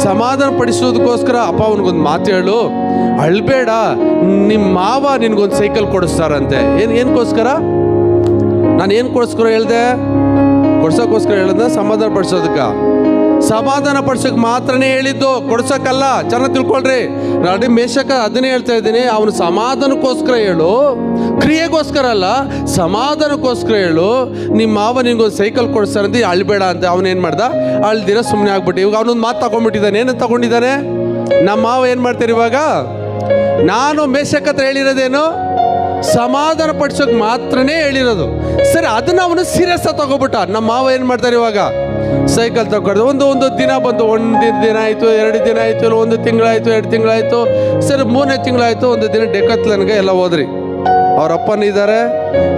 ಸಮಾಧಾನ ಪಡಿಸುವುದಕ್ಕೋಸ್ಕರ ಅಪ್ಪ ಅವನಿಗೊಂದು ಮಾತು ಹೇಳು, ಅಳ್ಬೇಡ, ನಿಮ್ಮ ಮಾವ ನಿನಗೊಂದು ಸೈಕಲ್ ಕೊಡಿಸ್ತಾರಂತೆ. ಏನಕ್ಕೋಸ್ಕರ? ನಾನು ಏನಕ್ಕೋಸ್ಕರ ಹೇಳ್ದೆ? ಕೊಡ್ಸೋಕ್ಕೋಸ್ಕರ ಹೇಳ್ದೆ, ಸಮಾಧಾನ ಪಡಿಸೋದಕ್ಕೆ. ಸಮಾಧಾನ ಪಡಿಸೋಕೆ ಮಾತ್ರನೇ ಹೇಳಿದ್ದು, ಕೊಡ್ಸೋಕ್ಕಲ್ಲ. ಚೆನ್ನಾಗಿ ತಿಳ್ಕೊಳ್ರಿ. ನಾನು ಮೇಷಕ ಅದನ್ನೇ ಹೇಳ್ತಾ ಇದ್ದೀನಿ. ಅವನು ಸಮಾಧಾನಕ್ಕೋಸ್ಕರ ಹೇಳು, ಕ್ರಿಯೆಗೋಸ್ಕರ ಅಲ್ಲ, ಸಮಾಧಾನಕ್ಕೋಸ್ಕರ ಹೇಳು. ನಿಮ್ಮ ಮಾವ ನಿನ್ಗೊಂದು ಸೈಕಲ್ ಕೊಡ್ಸ್ತಾರಂತ ಅಳ್ಬೇಡ ಅಂತ. ಅವನೇನು ಮಾಡ್ದ? ಅಳ್ದಿರ ಸುಮ್ಮನೆ ಆಗ್ಬಿಟ್ಟು ಇವಾಗ ಅವನೊಂದು ಮಾತು ತಗೊಂಡ್ಬಿಟ್ಟಿದ್ದಾನೆ. ಏನಂತ ತಗೊಂಡಿದ್ದಾನೆ? ನಮ್ಮ ಮಾವ ಏನು ಮಾಡ್ತಾರೆ ಇವಾಗ? ನಾನು ಮೇಷಕ ಹತ್ರ ಹೇಳಿರೋದೇನು? ಸಮಾಧಾನ ಪಡಿಸೋಕೆ ಮಾತ್ರನೇ ಹೇಳಿರೋದು. ಸರಿ, ಅದನ್ನ ಅವನು ಸೀರಿಯಸ್ ತಗೋಬಿಟ್ಟ. ನಮ್ಮ ಮಾವ ಏನು ಮಾಡ್ತಾರೆ ಇವಾಗ? ಸೈಕಲ್ ತಗೊಂಡು ಒಂದು ದಿನ ಬಂತು. ಒಂದು ದಿನ ಆಯಿತು, 2 ದಿನ ಆಯಿತು, 1 ತಿಂಗಳಾಯಿತು, 2 ತಿಂಗಳಾಯಿತು, ಸರಿ 3ನೇ ತಿಂಗಳಾಯಿತು. ಒಂದು ದಿನ ಡೆಕತ್ಲನ್ಗೆ ಎಲ್ಲ ಹೋದ್ರಿ. ಅವ್ರ ಅಪ್ಪನೂ ಇದ್ದಾರೆ,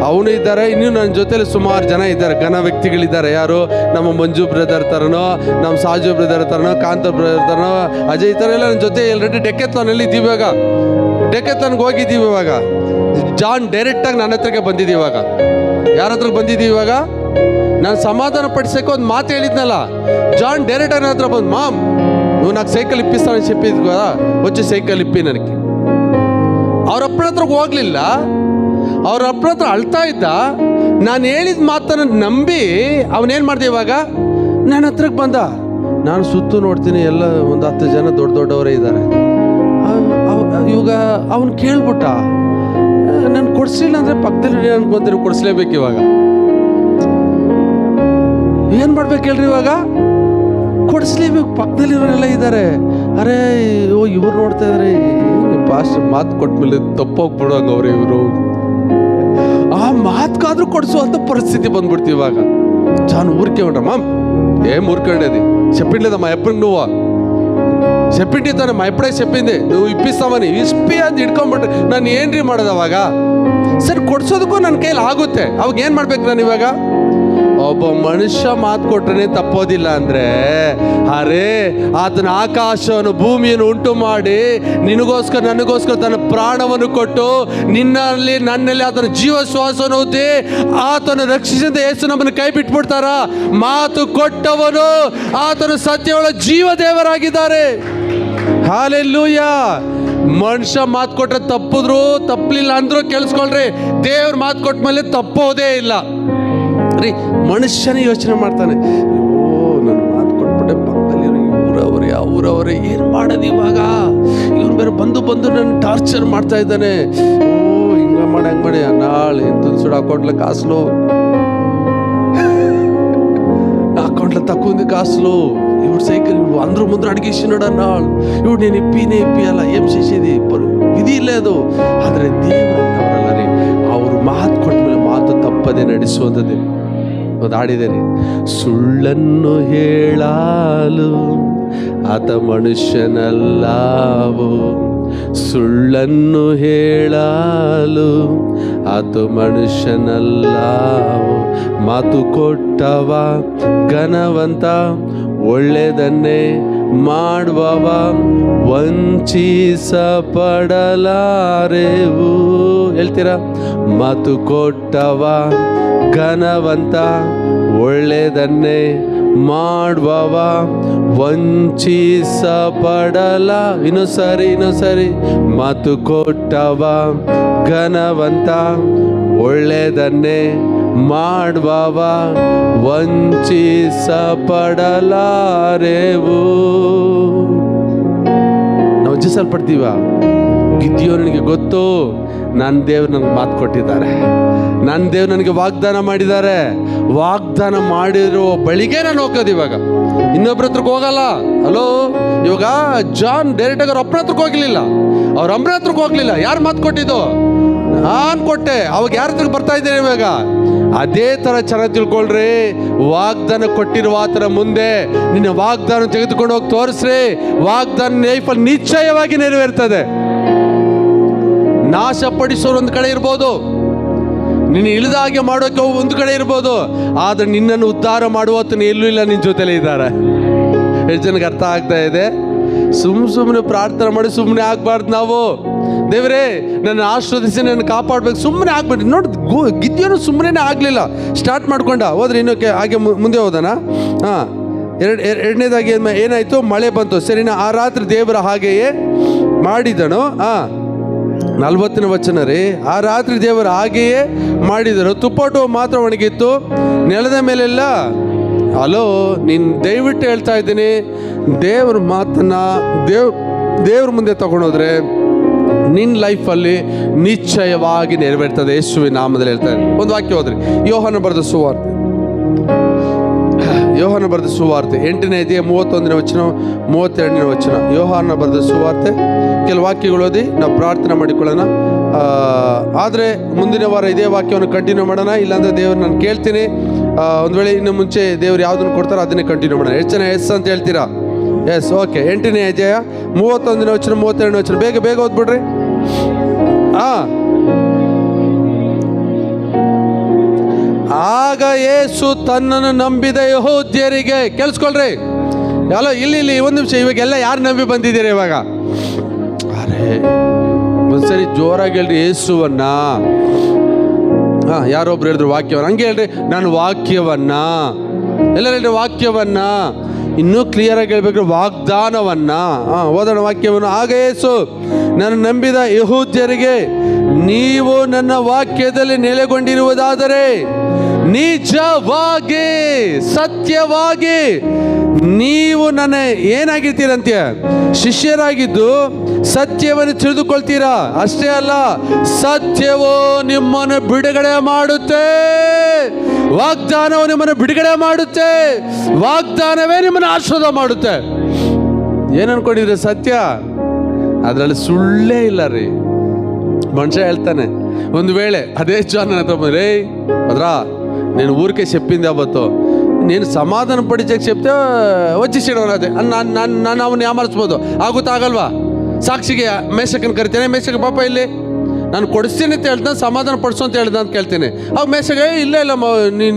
ಅವನು ಇದ್ದಾರೆ, ಇನ್ನೂ ನನ್ನ ಜೊತೆಲಿ ಸುಮಾರು ಜನ ಇದ್ದಾರೆ, ಘನ ವ್ಯಕ್ತಿಗಳಿದ್ದಾರೆ. ಯಾರು? ನಮ್ಮ ಮಂಜು ಬ್ರದರ್ ಥರನೋ, ನಮ್ಮ ಸಾಜು ಬ್ರದರ್ ಥರನೋ, ಕಾಂತ ಬ್ರದರ್ ಥರನೋ, ಅಜಯ್ ಥರ ಎಲ್ಲ ನನ್ನ ಜೊತೆ ಆಲ್ರೆಡಿ ಡೆಕತ್ಲನಲ್ಲಿ ಇದ್ದೀವಿ. ಇವಾಗ ಡೆಕತ್ಲನ್ಗೆ ಹೋಗಿದ್ದೀವಿ. ಇವಾಗ ಜಾನ್ ಡೈರೆಕ್ಟಾಗಿ ನನ್ನ ಹತ್ರಕ್ಕೆ ಬಂದಿದ್ದೀವಿ. ಇವಾಗ ಯಾರ ಹತ್ರಕ್ಕೆ ಬಂದಿದ್ದೀವಿ? ಇವಾಗ ನಾನು ಸಮಾಧಾನ ಪಡಿಸೋಕೆ ಒಂದು ಮಾತು ಹೇಳಿದ್ನಲ್ಲ, ಜಾನ್ ಡೈರೆಕ್ಟಾಗಿ ನನ್ನ ಹತ್ರ ಬಂದು, ಮಾಮ್ నువ్వు నాకు సైకిల్ ఇప్పిస్తానని చెప్పింది కదా, వచ్చి సైకిల్ ఇప్పి ನನಗೆ. ಅವ್ರ ಅಪ್ಪನ ಹತ್ರಕ್ಕೆ ಹೋಗ್ಲಿಲ್ಲ, ಅವ್ರ ಅಪ್ಪನ ಹತ್ರ ಅಳ್ತಾ ಇದ್ದ. ನಾನು ಹೇಳಿದ ಮಾತನ್ನು ನಂಬಿ ಅವನೇನು ಮಾಡ್ದೆ? ಇವಾಗ ನನ್ನ ಹತ್ರಕ್ಕೆ ಬಂದ. ನಾನು ಸುತ್ತು ನೋಡ್ತೀನಿ, ಎಲ್ಲ ಒಂದು 10 ಜನ ದೊಡ್ಡವರೇ ಇದ್ದಾರೆ. ಇವಾಗ ಅವನು ಕೇಳ್ಬಿಟ್ಟ, ನಾನು ಕೊಡಿಸ್ಲಿಲ್ಲ ಅಂದರೆ ಪಕ್ಕದಲ್ಲಿ ಅನ್ಕೊಂತೀರಿ, ಕೊಡಿಸ್ಲೇಬೇಕು. ಇವಾಗ ಏನು ಮಾಡ್ಬೇಕು ಹೇಳ್ರಿ? ಇವಾಗ ಕೊಡಿಸ್ಲೇಬೇಕು, ಪಕ್ಕದಲ್ಲಿರೋರೆಲ್ಲ ಇದ್ದಾರೆ. ಅರೆ ಇವ್ರು ನೋಡ್ತಾ ಇದ್ದಾರೆ, ಪಾಸ್ಟ್ ಮಾತು ಕೊಟ್ಮೇಲೆ ತಪ್ಪೋಗ್ಬಿಡೋಂಗೆ ಅವ್ರು ಇವರು. ಆ ಮಾತ್ಕಾದ್ರೂ ಕೊಡಿಸುವಂಥ ಪರಿಸ್ಥಿತಿ ಬಂದ್ಬಿಡ್ತೀವಿ. ಇವಾಗ చాను ఊరికే ఉంటామా ఏం ఊరికండేది చెప్పిండేదా మా ఎప్పుడు నువ్వు చెప్పింటి ತಾನೆ మా ఎప్పుడే చెప్పింది నువ్వు ఇప్పిస్తామని ఇప్పి ಅಂತ ಹಿಡ್ಕೊಂಡ್ಬಿಟ್ರೆ ನಾನು ಏನ್ರಿ ಮಾಡೋದು ಅವಾಗ ಸರ್ ಕೊಡ್ಸೋದಕ್ಕೂ ನನ್ನ ಕೈಲಿ ಆಗುತ್ತೆ ಅವಾಗ ಏನು ಮಾಡ್ಬೇಕು ನಾನು ಇವಾಗ ಒಬ್ಬ ಮನುಷ್ಯ ಮಾತು ಕೊಟ್ರೆ ತಪ್ಪೋದಿಲ್ಲ ಅಂದ್ರೆ ಅರೆ ಆತನ ಆಕಾಶವನ್ನು ಭೂಮಿಯನ್ನು ಉಂಟು ಮಾಡಿ ನಿನಗೋಸ್ಕರ ನನಗೋಸ್ಕರ ತನ್ನ ಪ್ರಾಣವನ್ನು ಕೊಟ್ಟು ನಿನ್ನಲ್ಲಿ ನನ್ನಲ್ಲಿ ಆತನ ಜೀವ ಶ್ವಾಸವನ್ನು ಊದಿ ಆತನ ರಕ್ಷಿಸಿದ ಯೇಸು ನಮ್ಮನ್ನು ಕೈ ಬಿಟ್ಬಿಡ್ತಾರ ಮಾತು ಕೊಟ್ಟವನು ಆತನ ಸತ್ಯವುಳ್ಳ ಜೀವ ದೇವರಾಗಿದ್ದಾರೆ ಹಾಲೆಲೂಯಾ ಮನುಷ್ಯ ಮಾತು ಕೊಟ್ರೆ ತಪ್ಪಿದ್ರು ತಪ್ಪಲಿಲ್ಲ ಅಂದ್ರೂ ಕೇಳಿಸ್ಕೊಳ್ರಿ ದೇವ್ರ ಮಾತು ಕೊಟ್ಟ ಮೇಲೆ ತಪ್ಪೋದೇ ಇಲ್ಲ ರೀ ಮನುಷ್ಯನೇ ಯೋಚನೆ ಮಾಡ್ತಾನೆ ನನ್ನ ಮಾತು ಕೊಟ್ಬಿಟ್ಟೆ ಪಕ್ಕದಲ್ಲಿ ಊರವ್ರೆ ಅವ್ರವ್ರೆ ಏನು ಮಾಡೋದು ಇವಾಗ ಇವ್ರು ಬೇರೆ ಬಂದು ನನ್ನ ಟಾರ್ಚರ್ ಮಾಡ್ತಾ ಇದ್ದಾನೆ ಹಿಂಗ ಮಾಡಿ ಹಂಗೆ ಮಾಡಿ ನಾಳೆ ಎಂತ ಸುಡ అకౌంట్లో కాసులు అకౌంట్లో తక్కువ ఉంది కాసులు ఇప్పుడు సైకిల్ అందరూ ముందర అడిగేసినాడు అన్నాడు ఇప్పుడు నేను ఇప్పియాల ఏం చేసేది విధి లేదు ಆದರೆ ದೇವರಂತವರಲ್ಲ ರೀ ಅವರು ಮಾತು ಕೊಟ್ಟ ಮೇಲೆ ಮಾತು ತಪ್ಪದೆ ನಡೆಸುವಂಥದ್ದು ಹಾಡಿದ್ದೇನೆ ಸುಳ್ಳನ್ನು ಹೇಳಲು ಆತ ಮನುಷ್ಯನಲ್ಲವು ಸುಳ್ಳನ್ನು ಹೇಳಲು ಆತ ಮನುಷ್ಯನಲ್ಲವು ಮಾತು ಕೊಟ್ಟವ ಘನವಂತ ಒಳ್ಳೆಯದನ್ನೇ ಮಾಡುವವ ವಂಚಿಸಪಡಲಾರೆವು ಹೇಳ್ತೀರಾ ಮಾತು ಕೊಟ್ಟವ ಘನವಂತ ಒಳ್ಳೆಯದನ್ನೇ ಮಾಡುವವ ವಂಚಿಸಪಡಲ ಇನ್ನೊಂದ್ಸರಿ ಮಾತು ಕೊಟ್ಟವ ಘನವಂತ ಒಳ್ಳೆಯದನ್ನೇ ಮಾಡುವವ ವಂಚಿಸಪಡಲಾರೆವು ನಾವು ವಂಚಿಸಲ್ಪಡ್ತೀವ ಗಿದ್ಯೋನಿಗೆ ಗೊತ್ತು ನನ್ನ ದೇವ್ರು ನನಗೆ ಮಾತು ಕೊಟ್ಟಿದ್ದಾರೆ ನನ್ನ ದೇವ್ರು ನನಗೆ ವಾಗ್ದಾನ ಮಾಡಿದ್ದಾರೆ ವಾಗ್ದಾನ ಮಾಡಿರೋ ಬಳಿಗೆ ನಾನು ಹೋಗೋದು ಇವಾಗ ಇನ್ನೊಬ್ರ ಹತ್ರಕ್ಕೆ ಹೋಗಲ್ಲ ಹಲೋ ಇವಾಗ ಜಾನ್ ಡೈರೆಕ್ಟಾಗಿ ಅವ್ರ ಅಪ್ಪನ ಹತ್ರಕ್ಕೆ ಹೋಗ್ಲಿಲ್ಲ ಅವ್ರ ಅಮ್ಮನ ಹತ್ರಕ್ಕೆ ಹೋಗ್ಲಿಲ್ಲ ಯಾರು ಮಾತು ಕೊಟ್ಟಿದ್ದು ನಾನು ಕೊಟ್ಟೆ ಅವಾಗ ಯಾರ ಹತ್ರಕ್ಕೆ ಬರ್ತಾ ಇದ್ದೇನೆ ಇವಾಗ ಅದೇ ಥರ ಚೆನ್ನಾಗಿ ತಿಳ್ಕೊಳ್ರಿ ವಾಗ್ದಾನ ಕೊಟ್ಟಿರುವ ಆತರ ಮುಂದೆ ನಿನ್ನ ವಾಗ್ದಾನ ತೆಗೆದುಕೊಂಡು ಹೋಗಿ ತೋರಿಸ್ರಿ ವಾಗ್ದಾನ ಲೈಫಲ್ಲಿ ನಿಶ್ಚಯವಾಗಿ ನೆರವೇರ್ತದೆ ನಾಶಪಡಿಸೋರು ಒಂದು ಕಡೆ ಇರ್ಬೋದು ನಿನ್ನ ಇಳಿದ ಹಾಗೆ ಮಾಡೋಕೆ ಒಂದು ಕಡೆ ಇರ್ಬೋದು ಆದರೆ ನಿನ್ನನ್ನು ಉದ್ಧಾರ ಮಾಡುವತ್ತನ್ನು ಎಲ್ಲೂ ಇಲ್ಲ ನಿನ್ನ ಜೊತೆಲೇ ಇದ್ದಾರೆ ಎಷ್ಟು ಜನಕ್ಕೆ ಅರ್ಥ ಆಗ್ತಾ ಇದೆ ಸುಮ್ಮನೆ ಪ್ರಾರ್ಥನೆ ಮಾಡಿ ಸುಮ್ಮನೆ ಆಗ್ಬಾರ್ದು ನಾವು ದೇವರೇ ನನ್ನ ಆಶೀರ್ವದಿಸಿ ನನ್ನ ಕಾಪಾಡ್ಬೇಕು ಸುಮ್ಮನೆ ಆಗ್ಬಿಟ್ಟು ನೋಡಿ ಗಿದ್ಯೋನು ಸುಮ್ಮನೆ ಆಗಲಿಲ್ಲ ಸ್ಟಾರ್ಟ್ ಮಾಡ್ಕೊಂಡ ಹೋದ್ರೆ ಇನ್ನೂ ಹಾಗೆ ಮುಂದೆ ಹೋದನ ಹಾಂ ಎರಡನೇದಾಗಿ ಏನಾಯಿತು ಮಳೆ ಬಂತು ಸರಿನಾ ಆ ರಾತ್ರಿ ದೇವರ ಹಾಗೆಯೇ ಮಾಡಿದನು 40ನೇ ವಚನ ರೀ. ಆ ರಾತ್ರಿ ದೇವರು ಹಾಗೆಯೇ ಮಾಡಿದರು. ತುಪ್ಪಟು ಮಾತ್ರ ಒಣಗಿತ್ತು, ನೆಲದ ಮೇಲೆಲ್ಲ. ಹಲೋ, ನೀನು ದಯವಿಟ್ಟು ಹೇಳ್ತಾ ಇದ್ದೀನಿ, ದೇವ್ರ ಮಾತನ್ನು ದೇವ್ರ ಮುಂದೆ ತಗೊಂಡೋದ್ರೆ ನಿನ್ನ ಲೈಫಲ್ಲಿ ನಿಶ್ಚಯವಾಗಿ ನೆರವೇರ್ತದೆ. ಯೇಸುವಿನ ನಾಮದಲ್ಲಿ ಹೇಳ್ತಾರೆ. ಒಂದು ವಾಕ್ಯ ಹೋದ್ರಿ, ಯೋಹಾನ ಬರೆದ ಸುವಾರ್ತೆ 8ನೇ ಅಧ್ಯಾಯ 31ನೇ ವಚನ 32ನೇ ವಚನ. ಯೋಹಾನ ಬರೆದ ಸುವಾರ್ತೆ ಕೆಲವು ವಾಕ್ಯಗಳು ಓದಿ ನಾವು ಪ್ರಾರ್ಥನೆ ಮಾಡಿಕೊಳ್ಳೋಣ. ಆದರೆ ಮುಂದಿನ ವಾರ ಇದೇ ವಾಕ್ಯವನ್ನು ಕಂಟಿನ್ಯೂ ಮಾಡೋಣ. ಇಲ್ಲಾಂದರೆ ದೇವ್ರು ನಾನು ಕೇಳ್ತೀನಿ, ಒಂದು ವೇಳೆ ಇನ್ನು ಮುಂಚೆ ದೇವ್ರು ಯಾವುದನ್ನು ಕೊಡ್ತಾರೋ ಅದನ್ನೇ ಕಂಟಿನ್ಯೂ ಮಾಡೋಣ. ಎಷ್ಟು ಜನ ಎಸ್ ಅಂತ ಹೇಳ್ತೀರಾ? S, okay. 8ನೇ ಅಧ್ಯಾಯ 31ನೇ ವಚನ 32ನೇ ವಚನ. ಬೇಗ ಓದ್ಬಿಡ್ರಿ. ಆಗ ಯೇಸು ತನ್ನನ್ನು ನಂಬಿದ ಯೆಹೂದ್ಯರಿಗೆ, ಕೇಳಿಸ್ಕೊಳ್ರಿ, ಅಲ್ಲ ಇಲ್ಲಿ ಒಂದು ನಿಮಿಷ, ಇವಾಗೆಲ್ಲ ಯಾರು ನಂಬಿ ಬಂದಿದ್ದೀರಿ ಇವಾಗ? ಅರೆ ಒಂದ್ಸರಿ ಜೋರಾಗಿ ಹೇಳ್ರಿ ಯೇಸುವನ್ನ. ಯಾರೊಬ್ರು ಹೇಳಿದ್ರು ವಾಕ್ಯವನ್ನ, ಹಂಗೆ ಹೇಳ್ರಿ, ನಾನು ವಾಕ್ಯವನ್ನ. ಎಲ್ಲರೂ ಹೇಳ್ರಿ ವಾಕ್ಯವನ್ನ. ಇನ್ನೂ ಕ್ಲಿಯರಾಗಿ ಹೇಳ್ಬೇಕು, ವಾಗ್ದಾನವನ್ನ. ಓದೋಣ ವಾಕ್ಯವನ್ನು. ಆಗ ಯೇಸು ನಾನು ನಂಬಿದ ಯೆಹೂದ್ಯರಿಗೆ, ನೀವು ನನ್ನ ವಾಕ್ಯದಲ್ಲಿ ನೆಲೆಗೊಂಡಿರುವುದಾದರೆ ನಿಜವಾಗಿ ಸತ್ಯವಾಗಿ ನೀವು ನನ್ನ ಏನಾಗಿರ್ತೀರಂತೆ? ಶಿಷ್ಯರಾಗಿದ್ದು ಸತ್ಯವನ್ನು ತಿಳಿದುಕೊಳ್ತೀರಾ. ಅಷ್ಟೇ ಅಲ್ಲ, ಸತ್ಯವೋ ನಿಮ್ಮನ್ನು ಬಿಡುಗಡೆ ಮಾಡುತ್ತೆ. ವಾಗ್ದಾನವು ನಿಮ್ಮನ್ನು ಬಿಡುಗಡೆ ಮಾಡುತ್ತೆ. ವಾಗ್ದಾನವೇ ನಿಮ್ಮನ್ನು ಆಶೀರ್ವಾದ ಮಾಡುತ್ತೆ. ಏನು ಅನ್ಕೊಂಡಿದ್ರೆ ಸತ್ಯ? ಅದರಲ್ಲಿ ಸುಳ್ಳೇ ಇಲ್ಲ ರೀ. ಮನುಷ್ಯ ಹೇಳ್ತಾನೆ, ಒಂದು ವೇಳೆ ಅದೇ ಜಾನ್ ನನ್ನ ಹತ್ರ ಬಂದ್ರೆ, ಅದ್ರಾ నేను ఊరికే చెప్పింది అవ్వతో, నేను సమాధాన పడిచే చెప్తే వచ్చిసేయడం అదే ನಾನು ಅವನು ಯಾಮರಿಸ್ಬೋದು. ಆಗುತ್ತಾಗಲ್ವಾ? ಸಾಕ್ಷಿಗೆ ಮೇಷಕನ ಕರಿತೇನೆ, ಮೇಷಕ ಪಾಪ ಇಲ್ಲಿ ನಾನು ಕೊಡಿಸ್ತೀನಿ ಅಂತ ಹೇಳ್ತಾನೆ, ಸಮಾಧಾನ ಪಡಿಸೋ ಅಂತ ಹೇಳ್ದ ಅಂತ ಕೇಳ್ತೀನಿ. ಅವಾಗ ಮೇಷಕ ಇಲ್ಲ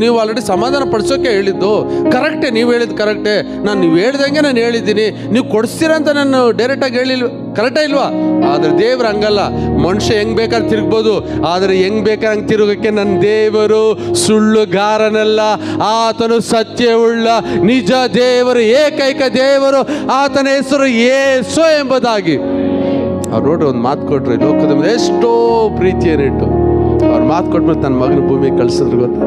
ನೀವು ಆಲ್ರೆಡಿ ಸಮಾಧಾನ ಪಡಿಸೋಕೆ ಹೇಳಿದ್ದು ಕರೆಕ್ಟೇ, ನೀವು ಹೇಳಿದ್ದು ಕರೆಕ್ಟೇ, ನೀವು ಹೇಳ್ದಂಗೆ ನಾನು ಹೇಳಿದ್ದೀನಿ, ನೀವು ಕೊಡಿಸ್ತೀರ ಅಂತ ನಾನು ಡೈರೆಕ್ಟಾಗಿ ಹೇಳಿಲ್ವ, ಕರೆಕ್ಟೇ ಇಲ್ವಾ? ಆದರೆ ದೇವ್ರು ಹಂಗಲ್ಲ. ಮನುಷ್ಯ ಹೆಂಗೆ ಬೇಕಾದ್ರೆ ತಿರುಗ್ಬೋದು, ಆದರೆ ಹೆಂಗೆ ಬೇಕಾದ್ರೆ ಹಂಗೆ ತಿರುಗಕ್ಕೆ ನನ್ನ ದೇವರು ಸುಳ್ಳುಗಾರನಲ್ಲ. ಆತನು ಸತ್ಯವುಳ್ಳ ನಿಜ ದೇವರು, ಏಕೈಕ ದೇವರು. ಆತನ ಹೆಸರು ಯೇಸು ಎಂಬುದಾಗಿ. ಅವ್ರು ನೋಡ್ರಿ ಒಂದು ಮಾತು ಕೊಟ್ರಿ, ಲೋಕದ ಮೇಲೆ ಎಷ್ಟೋ ಪ್ರೀತಿಯನ್ನಿಟ್ಟು ಅವ್ರು ಮಾತು ಕೊಟ್ಮೇಲೆ ತನ್ನ ಮಗನ ಭೂಮಿಗೆ ಕಳಿಸಿದ್ರು. ಗೊತ್ತಾ?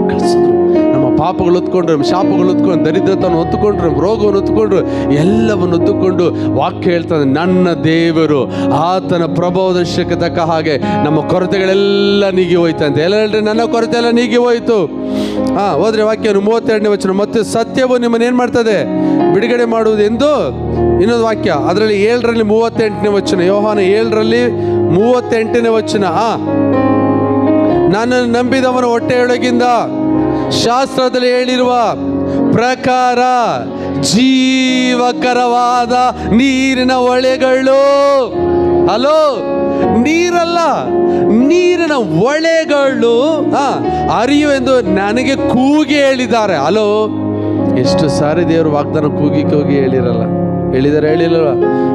ಕಳಿಸಿದ್ರು. ನಮ್ಮ ಪಾಪಗಳು ಹೊತ್ಕೊಂಡ್ರು, ನಮ್ಮ ಶಾಪಗಳು ಹೊತ್ಕೊಂಡು, ದರಿದ್ರತನ ಹೊತ್ತುಕೊಂಡ್ರು, ನಮ್ಮ ರೋಗವನ್ನು ಹೊತ್ತುಕೊಂಡ್ರು, ಎಲ್ಲವನ್ನು ಹೊತ್ತುಕೊಂಡು ವಾಕ್ಯ ಹೇಳ್ತಾನೆ, ನನ್ನ ದೇವರು ಆತನ ಪ್ರಭಾವದ ಶಕ್ತಿ ತಕ್ಕ ಹಾಗೆ ನಮ್ಮ ಕೊರತೆಗಳೆಲ್ಲ ನೀಗಿ ಹೋಯ್ತಂತೆ. ಎಲ್ಲ ಹೇಳ್ರಿ, ನನ್ನ ಕೊರತೆ ಎಲ್ಲ ನೀಗಿ ಹೋಯ್ತು. ಹೋದ್ರೆ ವಾಕ್ಯ 32ನೇ ವಚನ. ಮತ್ತೆ ಸತ್ಯವು ನಿಮ್ಮನ್ನು ಏನು ಮಾಡ್ತದೆ? ಬಿಡುಗಡೆ ಮಾಡುವುದು ಎಂದು. ಇನ್ನೊಂದು ವಾಕ್ಯ ಅದರಲ್ಲಿ 7ರಲ್ಲಿ 38ನೇ ವಚನ. ಯೋಹಾನ 7ರಲ್ಲಿ 38ನೇ ವಚನ. ನನ್ನನ್ನು ನಂಬಿದವನ ಹೊಟ್ಟೆಯೊಳಗಿಂದ ಶಾಸ್ತ್ರದಲ್ಲಿ ಹೇಳಿರುವ ಪ್ರಕಾರ ಜೀವಕರವಾದ ನೀರಿನ ಹೊಳೆಗಳು. ಹಲೋ, ನೀರಲ್ಲ, ನೀರಿನ ಹೊಳೆಗಳು ಹರಿಯುವೆಂದು ನನಗೆ ಕೂಗಿ ಹೇಳಿದ್ದಾರೆ. ಹಲೋ, ಎಷ್ಟು ಸಾರಿ ದೇವರು ವಾಗ್ದಾನ ಕೂಗಿ ಹೇಳಿಲ್ಲ?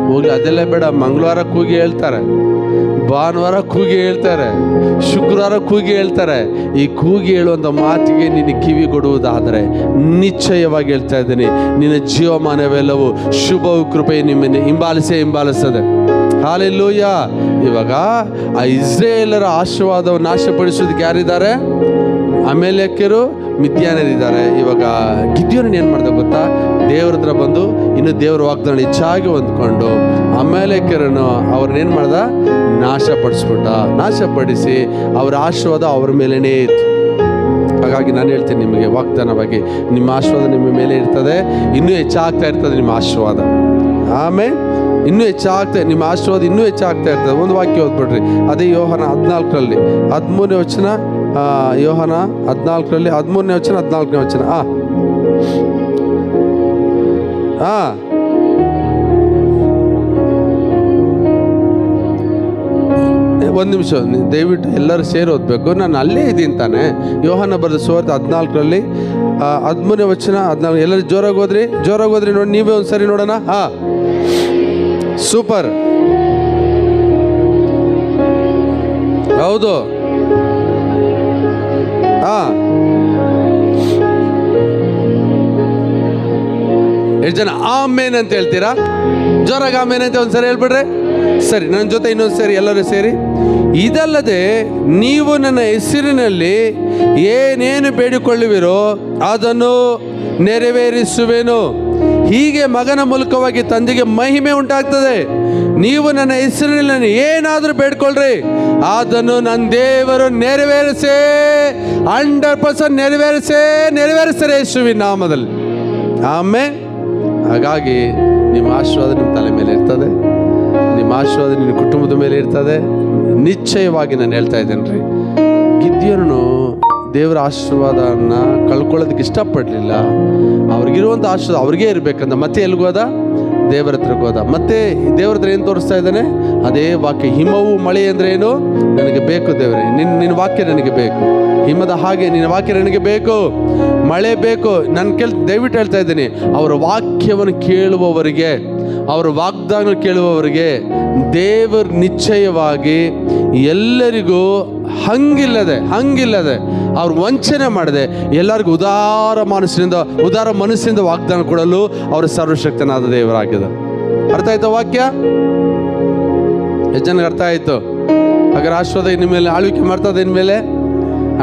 ಹೋಗಿ ಅದೆಲ್ಲ ಬೇಡ. ಮಂಗಳವಾರ ಕೂಗಿ ಹೇಳ್ತಾರೆ, ಭಾನುವಾರ ಕೂಗಿ ಹೇಳ್ತಾರೆ, ಶುಕ್ರವಾರ ಕೂಗಿ ಹೇಳ್ತಾರೆ. ಈ ಕೂಗಿ ಹೇಳುವಂಥ ಮಾತಿಗೆ ನಿನ್ನ ಕಿವಿ ಕೊಡುವುದಾದರೆ ನಿಶ್ಚಯವಾಗಿ ಹೇಳ್ತಾ ಇದ್ದೀನಿ, ನಿನ್ನ ಜೀವಮಾನವೆಲ್ಲವೂ ಶುಭವು ಕೃಪೆ ನಿಮ್ಮನ್ನು ಹಿಂಬಾಲಿಸ್ತದೆ. ಹಾಲೆಲ್ಲೂಯ. ಇವಾಗ ಆ ಇಸ್ರೇಲರ ಆಶೀರ್ವಾದವನ್ನು ನಾಶಪಡಿಸೋದಕ್ಕೆ ಯಾರಿದ್ದಾರೆ? ಅಮೇಲೆಕ್ಯರು, ಮಿದ್ಯಾನರಿದ್ದಾರೆ. ಇವಾಗ ಗಿದ್ಯೋನನ್ನು ಏನು ಮಾಡ್ದೆ ಗೊತ್ತಾ? ದೇವ್ರ ಹತ್ರ ಬಂದು ಇನ್ನು ದೇವ್ರ ವಾಗ್ದಾನ ಹೆಚ್ಚಾಗಿ ಹೊಂದ್ಕೊಂಡು ಅಮೇಲೆಕ್ಯರನ್ನು ಅವ್ರನ್ನೇನು ಮಾಡ್ದ? ನಾಶಪಡಿಸಿ ಅವರ ಆಶೀರ್ವಾದ ಅವ್ರ ಮೇಲೇ ಇತ್ತು. ಹಾಗಾಗಿ ನಾನು ಹೇಳ್ತೀನಿ ನಿಮಗೆ ವಾಗ್ದಾನವಾಗಿ, ನಿಮ್ಮ ಆಶೀರ್ವಾದ ನಿಮ್ಮ ಮೇಲೆ ಇರ್ತದೆ, ಇನ್ನೂ ಹೆಚ್ಚಾಗ್ತಾ ಇರ್ತದೆ ನಿಮ್ಮ ಆಶೀರ್ವಾದ. ಆಮೇಲೆ ಇನ್ನೂ ಹೆಚ್ಚಾಗ್ತಾ, ನಿಮ್ಮ ಆಶೀರ್ವಾದ ಇನ್ನೂ ಹೆಚ್ಚಾಗ್ತಾ ಇರ್ತದೆ. ಒಂದು ವಾಕ್ಯ ಓದ್ಬಿಡ್ರಿ, ಅದೇ ಯೋಹಾನ 14ರಲ್ಲಿ 13ನೇ ವಚನ. ಯೋಹಾನ 14ರಲ್ಲಿ 13ನೇ ವಚನ 14ನೇ ವಚನ. ಒಂದು ನಿಮಿಷ ದಯವಿಟ್ಟು ಎಲ್ಲರೂ ಸೇರಿ ಓದಬೇಕು. ನಾನು ಅಲ್ಲೇ ಇದ್ದೀನಿ ತಾನೆ. ಯೋಹಾನ ಬರೆದ ಸುವಾರ್ತೆ 14ರಲ್ಲಿ 13ನೇ ವಚನ 14. ಎಲ್ಲರೂ ಜೋರಾಗಿ ಹೋದ್ರಿ ನೋಡಿ. ನೀವೇ ಒಂದು ಸರಿ ನೋಡೋಣ. ಸೂಪರ್. ಹೌದು. ಎಷ್ಟು ಜನ ಆಮೇನ್ ಅಂತ ಹೇಳ್ತೀರಾ? ಜೋರಾಗಿ ಆಮೇನ್ ಅಂತ ಒಂದ್ಸರಿ ಹೇಳ್ಬಿಡ್ರಿ. ಸರಿ, ನನ್ನ ಜೊತೆ ಇನ್ನೊಂದು ಸೇರಿ, ಎಲ್ಲರೂ ಸೇರಿ. ಇದಲ್ಲದೆ ನೀವು ನನ್ನ ಹೆಸರಿನಲ್ಲಿ ಏನೇನು ಬೇಡಿಕೊಳ್ಳುವಿರೋ ಅದನ್ನು ನೆರವೇರಿಸುವೆನು. ಹೀಗೆ ಮಗನ ಮೂಲಕವಾಗಿ ತಂದೆಗೆ ಮಹಿಮೆ ಉಂಟಾಗ್ತದೆ. ನೀವು ನನ್ನ ಹೆಸರಿನಲ್ಲಿ ಏನಾದರೂ ಬೇಡ್ಕೊಳ್ರಿ, ಅದನ್ನು ನನ್ನ ದೇವರು ನೆರವೇರಿಸೇ 100% ನೆರವೇರಿಸ್ತಾರೆ ಯೇಸುವಿನ ನಾಮದಲ್ಲಿ. ಆಮೇಲೆ ಹಾಗಾಗಿ ನಿಮ್ಮ ಆಶೀರ್ವಾದ ನಿಮ್ಮ ತಲೆ ಮೇಲೆ ಇರ್ತದೆ, ನಿಮ್ಮ ಆಶೀರ್ವಾದ ನಿನ್ನ ಕುಟುಂಬದ ಮೇಲೆ ಇರ್ತದೆ. ನಿಶ್ಚಯವಾಗಿ ನಾನು ಹೇಳ್ತಾ ಇದ್ದೇನೆ ರೀ, ಗಿದ್ಯೋನು ದೇವರ ಆಶೀರ್ವಾದನ ಕಳ್ಕೊಳ್ಳೋದಕ್ಕೆ ಇಷ್ಟಪಡಲಿಲ್ಲ. ಅವ್ರಿಗಿರುವಂಥ ಆಶೀರ್ವಾದ ಅವ್ರಿಗೇ ಇರಬೇಕಂತ ಮತ್ತೆ ಎಲ್ಗೋದ? ದೇವರ ಹತ್ರಕ್ಕೆ ಹೋದ. ಮತ್ತೆ ದೇವ್ರ ಹತ್ರ ಏನು ತೋರಿಸ್ತಾ ಇದ್ದಾನೆ? ಅದೇ ವಾಕ್ಯ. ಹಿಮವು ಮಳೆ ಅಂದರೆ ಏನು? ನನಗೆ ಬೇಕು ದೇವರೇ, ನಿನ್ನ ವಾಕ್ಯ ನನಗೆ ಬೇಕು. ಹಿಮದ ಹಾಗೆ ನಿನ್ನ ವಾಕ್ಯ ನನಗೆ ಬೇಕು, ಮಳೆ ಬೇಕು. ನಾನು ದಯವಿಟ್ಟು ಹೇಳ್ತಾ ಇದ್ದೀನಿ, ಅವರ ವಾಕ್ಯವನ್ನು ಕೇಳುವವರಿಗೆ, ಅವರ ವಾಗ್ದಾನ ಕೇಳುವವರಿಗೆ ದೇವರು ನಿಶ್ಚಯವಾಗಿ ಎಲ್ಲರಿಗೂ ಹಂಗಿಲ್ಲದೆ ಅವ್ರು ವಂಚನೆ ಮಾಡದೆ ಎಲ್ಲರಿಗೂ ಉದಾರ ಮನಸ್ಸಿನಿಂದ ವಾಗ್ದಾನ ಕೊಡಲು ಅವರು ಸರ್ವಶಕ್ತನಾದ ದೇವರಾಗಿದೆ. ಅರ್ಥ ಆಯ್ತು ವಾಕ್ಯ? ಎಷ್ಟು ಜನಕ್ಕೆ ಅರ್ಥ ಆಯ್ತು? ಹಾಗಾದ್ರೆ ಆಶೀರ್ವಾದ ನಿಮ್ಮ ಮೇಲೆ ಆಳ್ವಿಕೆ ಮಾಡ್ತದೆ. ಇನ್ಮೇಲೆ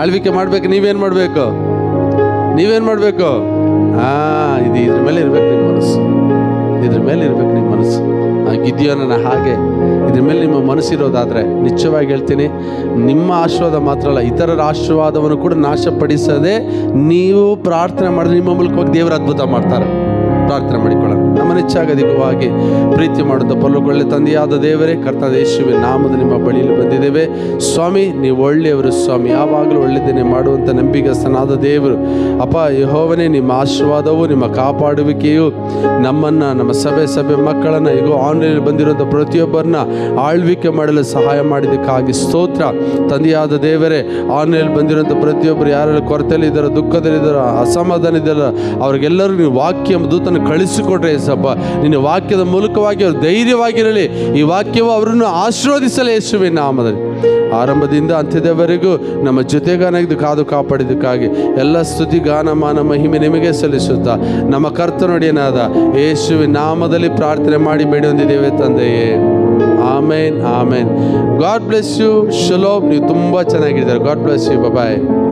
ಆಳ್ವಿಕೆ ಮಾಡ್ಬೇಕು. ನೀವೇನು ಮಾಡಬೇಕು? ಇದ್ರ ಮೇಲೆ ಇರ್ಬೇಕು ನಿಮ್ಮ ಮನಸ್ಸು. ಆ ಗಿದ್ಯೋನನ ಹಾಗೆ ಇದ್ರ ಮೇಲೆ ನಿಮ್ಮ ಮನಸ್ಸಿರೋದಾದರೆ ನಿಶ್ಚಯವಾಗಿ ಹೇಳ್ತೀನಿ, ನಿಮ್ಮ ಆಶೀರ್ವಾದ ಮಾತ್ರ ಅಲ್ಲ, ಇತರರ ಆಶೀರ್ವಾದವನ್ನು ಕೂಡ ನಾಶಪಡಿಸದೆ ನೀವು ಪ್ರಾರ್ಥನೆ ಮಾಡಿದ್ರೆ ನಿಮ್ಮ ಮೂಲಕವಾಗಿ ದೇವರ ಅದ್ಭುತ ಮಾಡ್ತಾರೆ. ಪ್ರಾರ್ಥನೆ ಮಾಡಿಕೊಳ್ಳೋಣ. ನಮ್ಮನ್ನು ಹೆಚ್ಚಾಗಧಿಕವಾಗಿ ಪ್ರೀತಿ ಮಾಡುತ್ತಾ ಪರಲೋಕದಲ್ಲಿ ತಂದೆಯಾದ ದೇವರೇ, ಕರ್ತನಾದ ಯೇಸುವಿನ ನಾಮದ ನಿಮ್ಮ ಬಳಿಯಲ್ಲಿ ಬಂದಿದ್ದೇವೆ ಸ್ವಾಮಿ. ನೀವು ಒಳ್ಳೆಯವರು ಸ್ವಾಮಿ, ಯಾವಾಗಲೂ ಒಳ್ಳೆಯದನ್ನೇ ಮಾಡುವಂಥ ನಂಬಿಗಸ್ತನಾದ ದೇವರು. ಅಪ್ಪ ಯೆಹೋವನೇ, ನಿಮ್ಮ ಆಶೀರ್ವಾದವು, ನಿಮ್ಮ ಕಾಪಾಡುವಿಕೆಯು ನಮ್ಮನ್ನು, ನಮ್ಮ ಸಭೆ ಮಕ್ಕಳನ್ನು, ಈಗ ಆನ್ಲೈನ್ ಬಂದಿರುವಂಥ ಪ್ರತಿಯೊಬ್ಬರನ್ನ ಆಳ್ವಿಕೆ ಮಾಡಲು ಸಹಾಯ ಮಾಡಿದ್ದಕ್ಕಾಗಿ ಸ್ತೋತ್ರ. ತಂದೆಯಾದ ದೇವರೇ, ಆನ್ಲೈನ್ ಬಂದಿರುವಂಥ ಪ್ರತಿಯೊಬ್ಬರು ಯಾರೆಲ್ಲ ಕೊರತೆಯಲ್ಲಿದ್ದಾರೋ, ದುಃಖದಲ್ಲಿದ್ದಾರೋ, ಅಸಮಾಧಾನ ಇದ್ದಾರೋ, ಅವ್ರಿಗೆಲ್ಲರೂ ನೀವು ವಾಕ್ಯ ದೂತನ ಕಳಿಸಿಕೊಡ್ರೆ ಯೇಸಪ್ಪ. ನಿನ್ನ ವಾಕ್ಯದ ಮೂಲಕವಾಗಿ ಅವರು ಧೈರ್ಯವಾಗಿರಲಿ. ಈ ವಾಕ್ಯವು ಅವರನ್ನು ಆಶೀರ್ವದಿಸಲಿ ಯೇಸುವಿನ ನಾಮದಲ್ಲಿ. ಆರಂಭದಿಂದ ಅಂತ್ಯದವರೆಗೂ ನಮ್ಮ ಜೊತೆಗಾನಾಗಿದ್ದು ಕಾದು ಕಾಪಾಡಿದ್ದಕ್ಕಾಗಿ ಎಲ್ಲ ಸ್ತುತಿ, ಗಾನ, ಮಾನ, ಮಹಿಮೆ ನಿಮಗೆ ಸಲ್ಲಿಸುತ್ತಾ ನಮ್ಮ ಕರ್ತನುಡಿಯನಾದ ಯೇಸುವಿನ ನಾಮದಲ್ಲಿ ಪ್ರಾರ್ಥನೆ ಮಾಡಿ ಬೇಡಿ ಹೊಂದಿದ್ದೇವೆ ತಂದೆಯೇ. ಆಮೇನ್. God bless you. ಶಲೋಮ್. ನೀವು ತುಂಬ ಚೆನ್ನಾಗಿದ್ದಾರೆ. God bless you. ಬಾಯ್.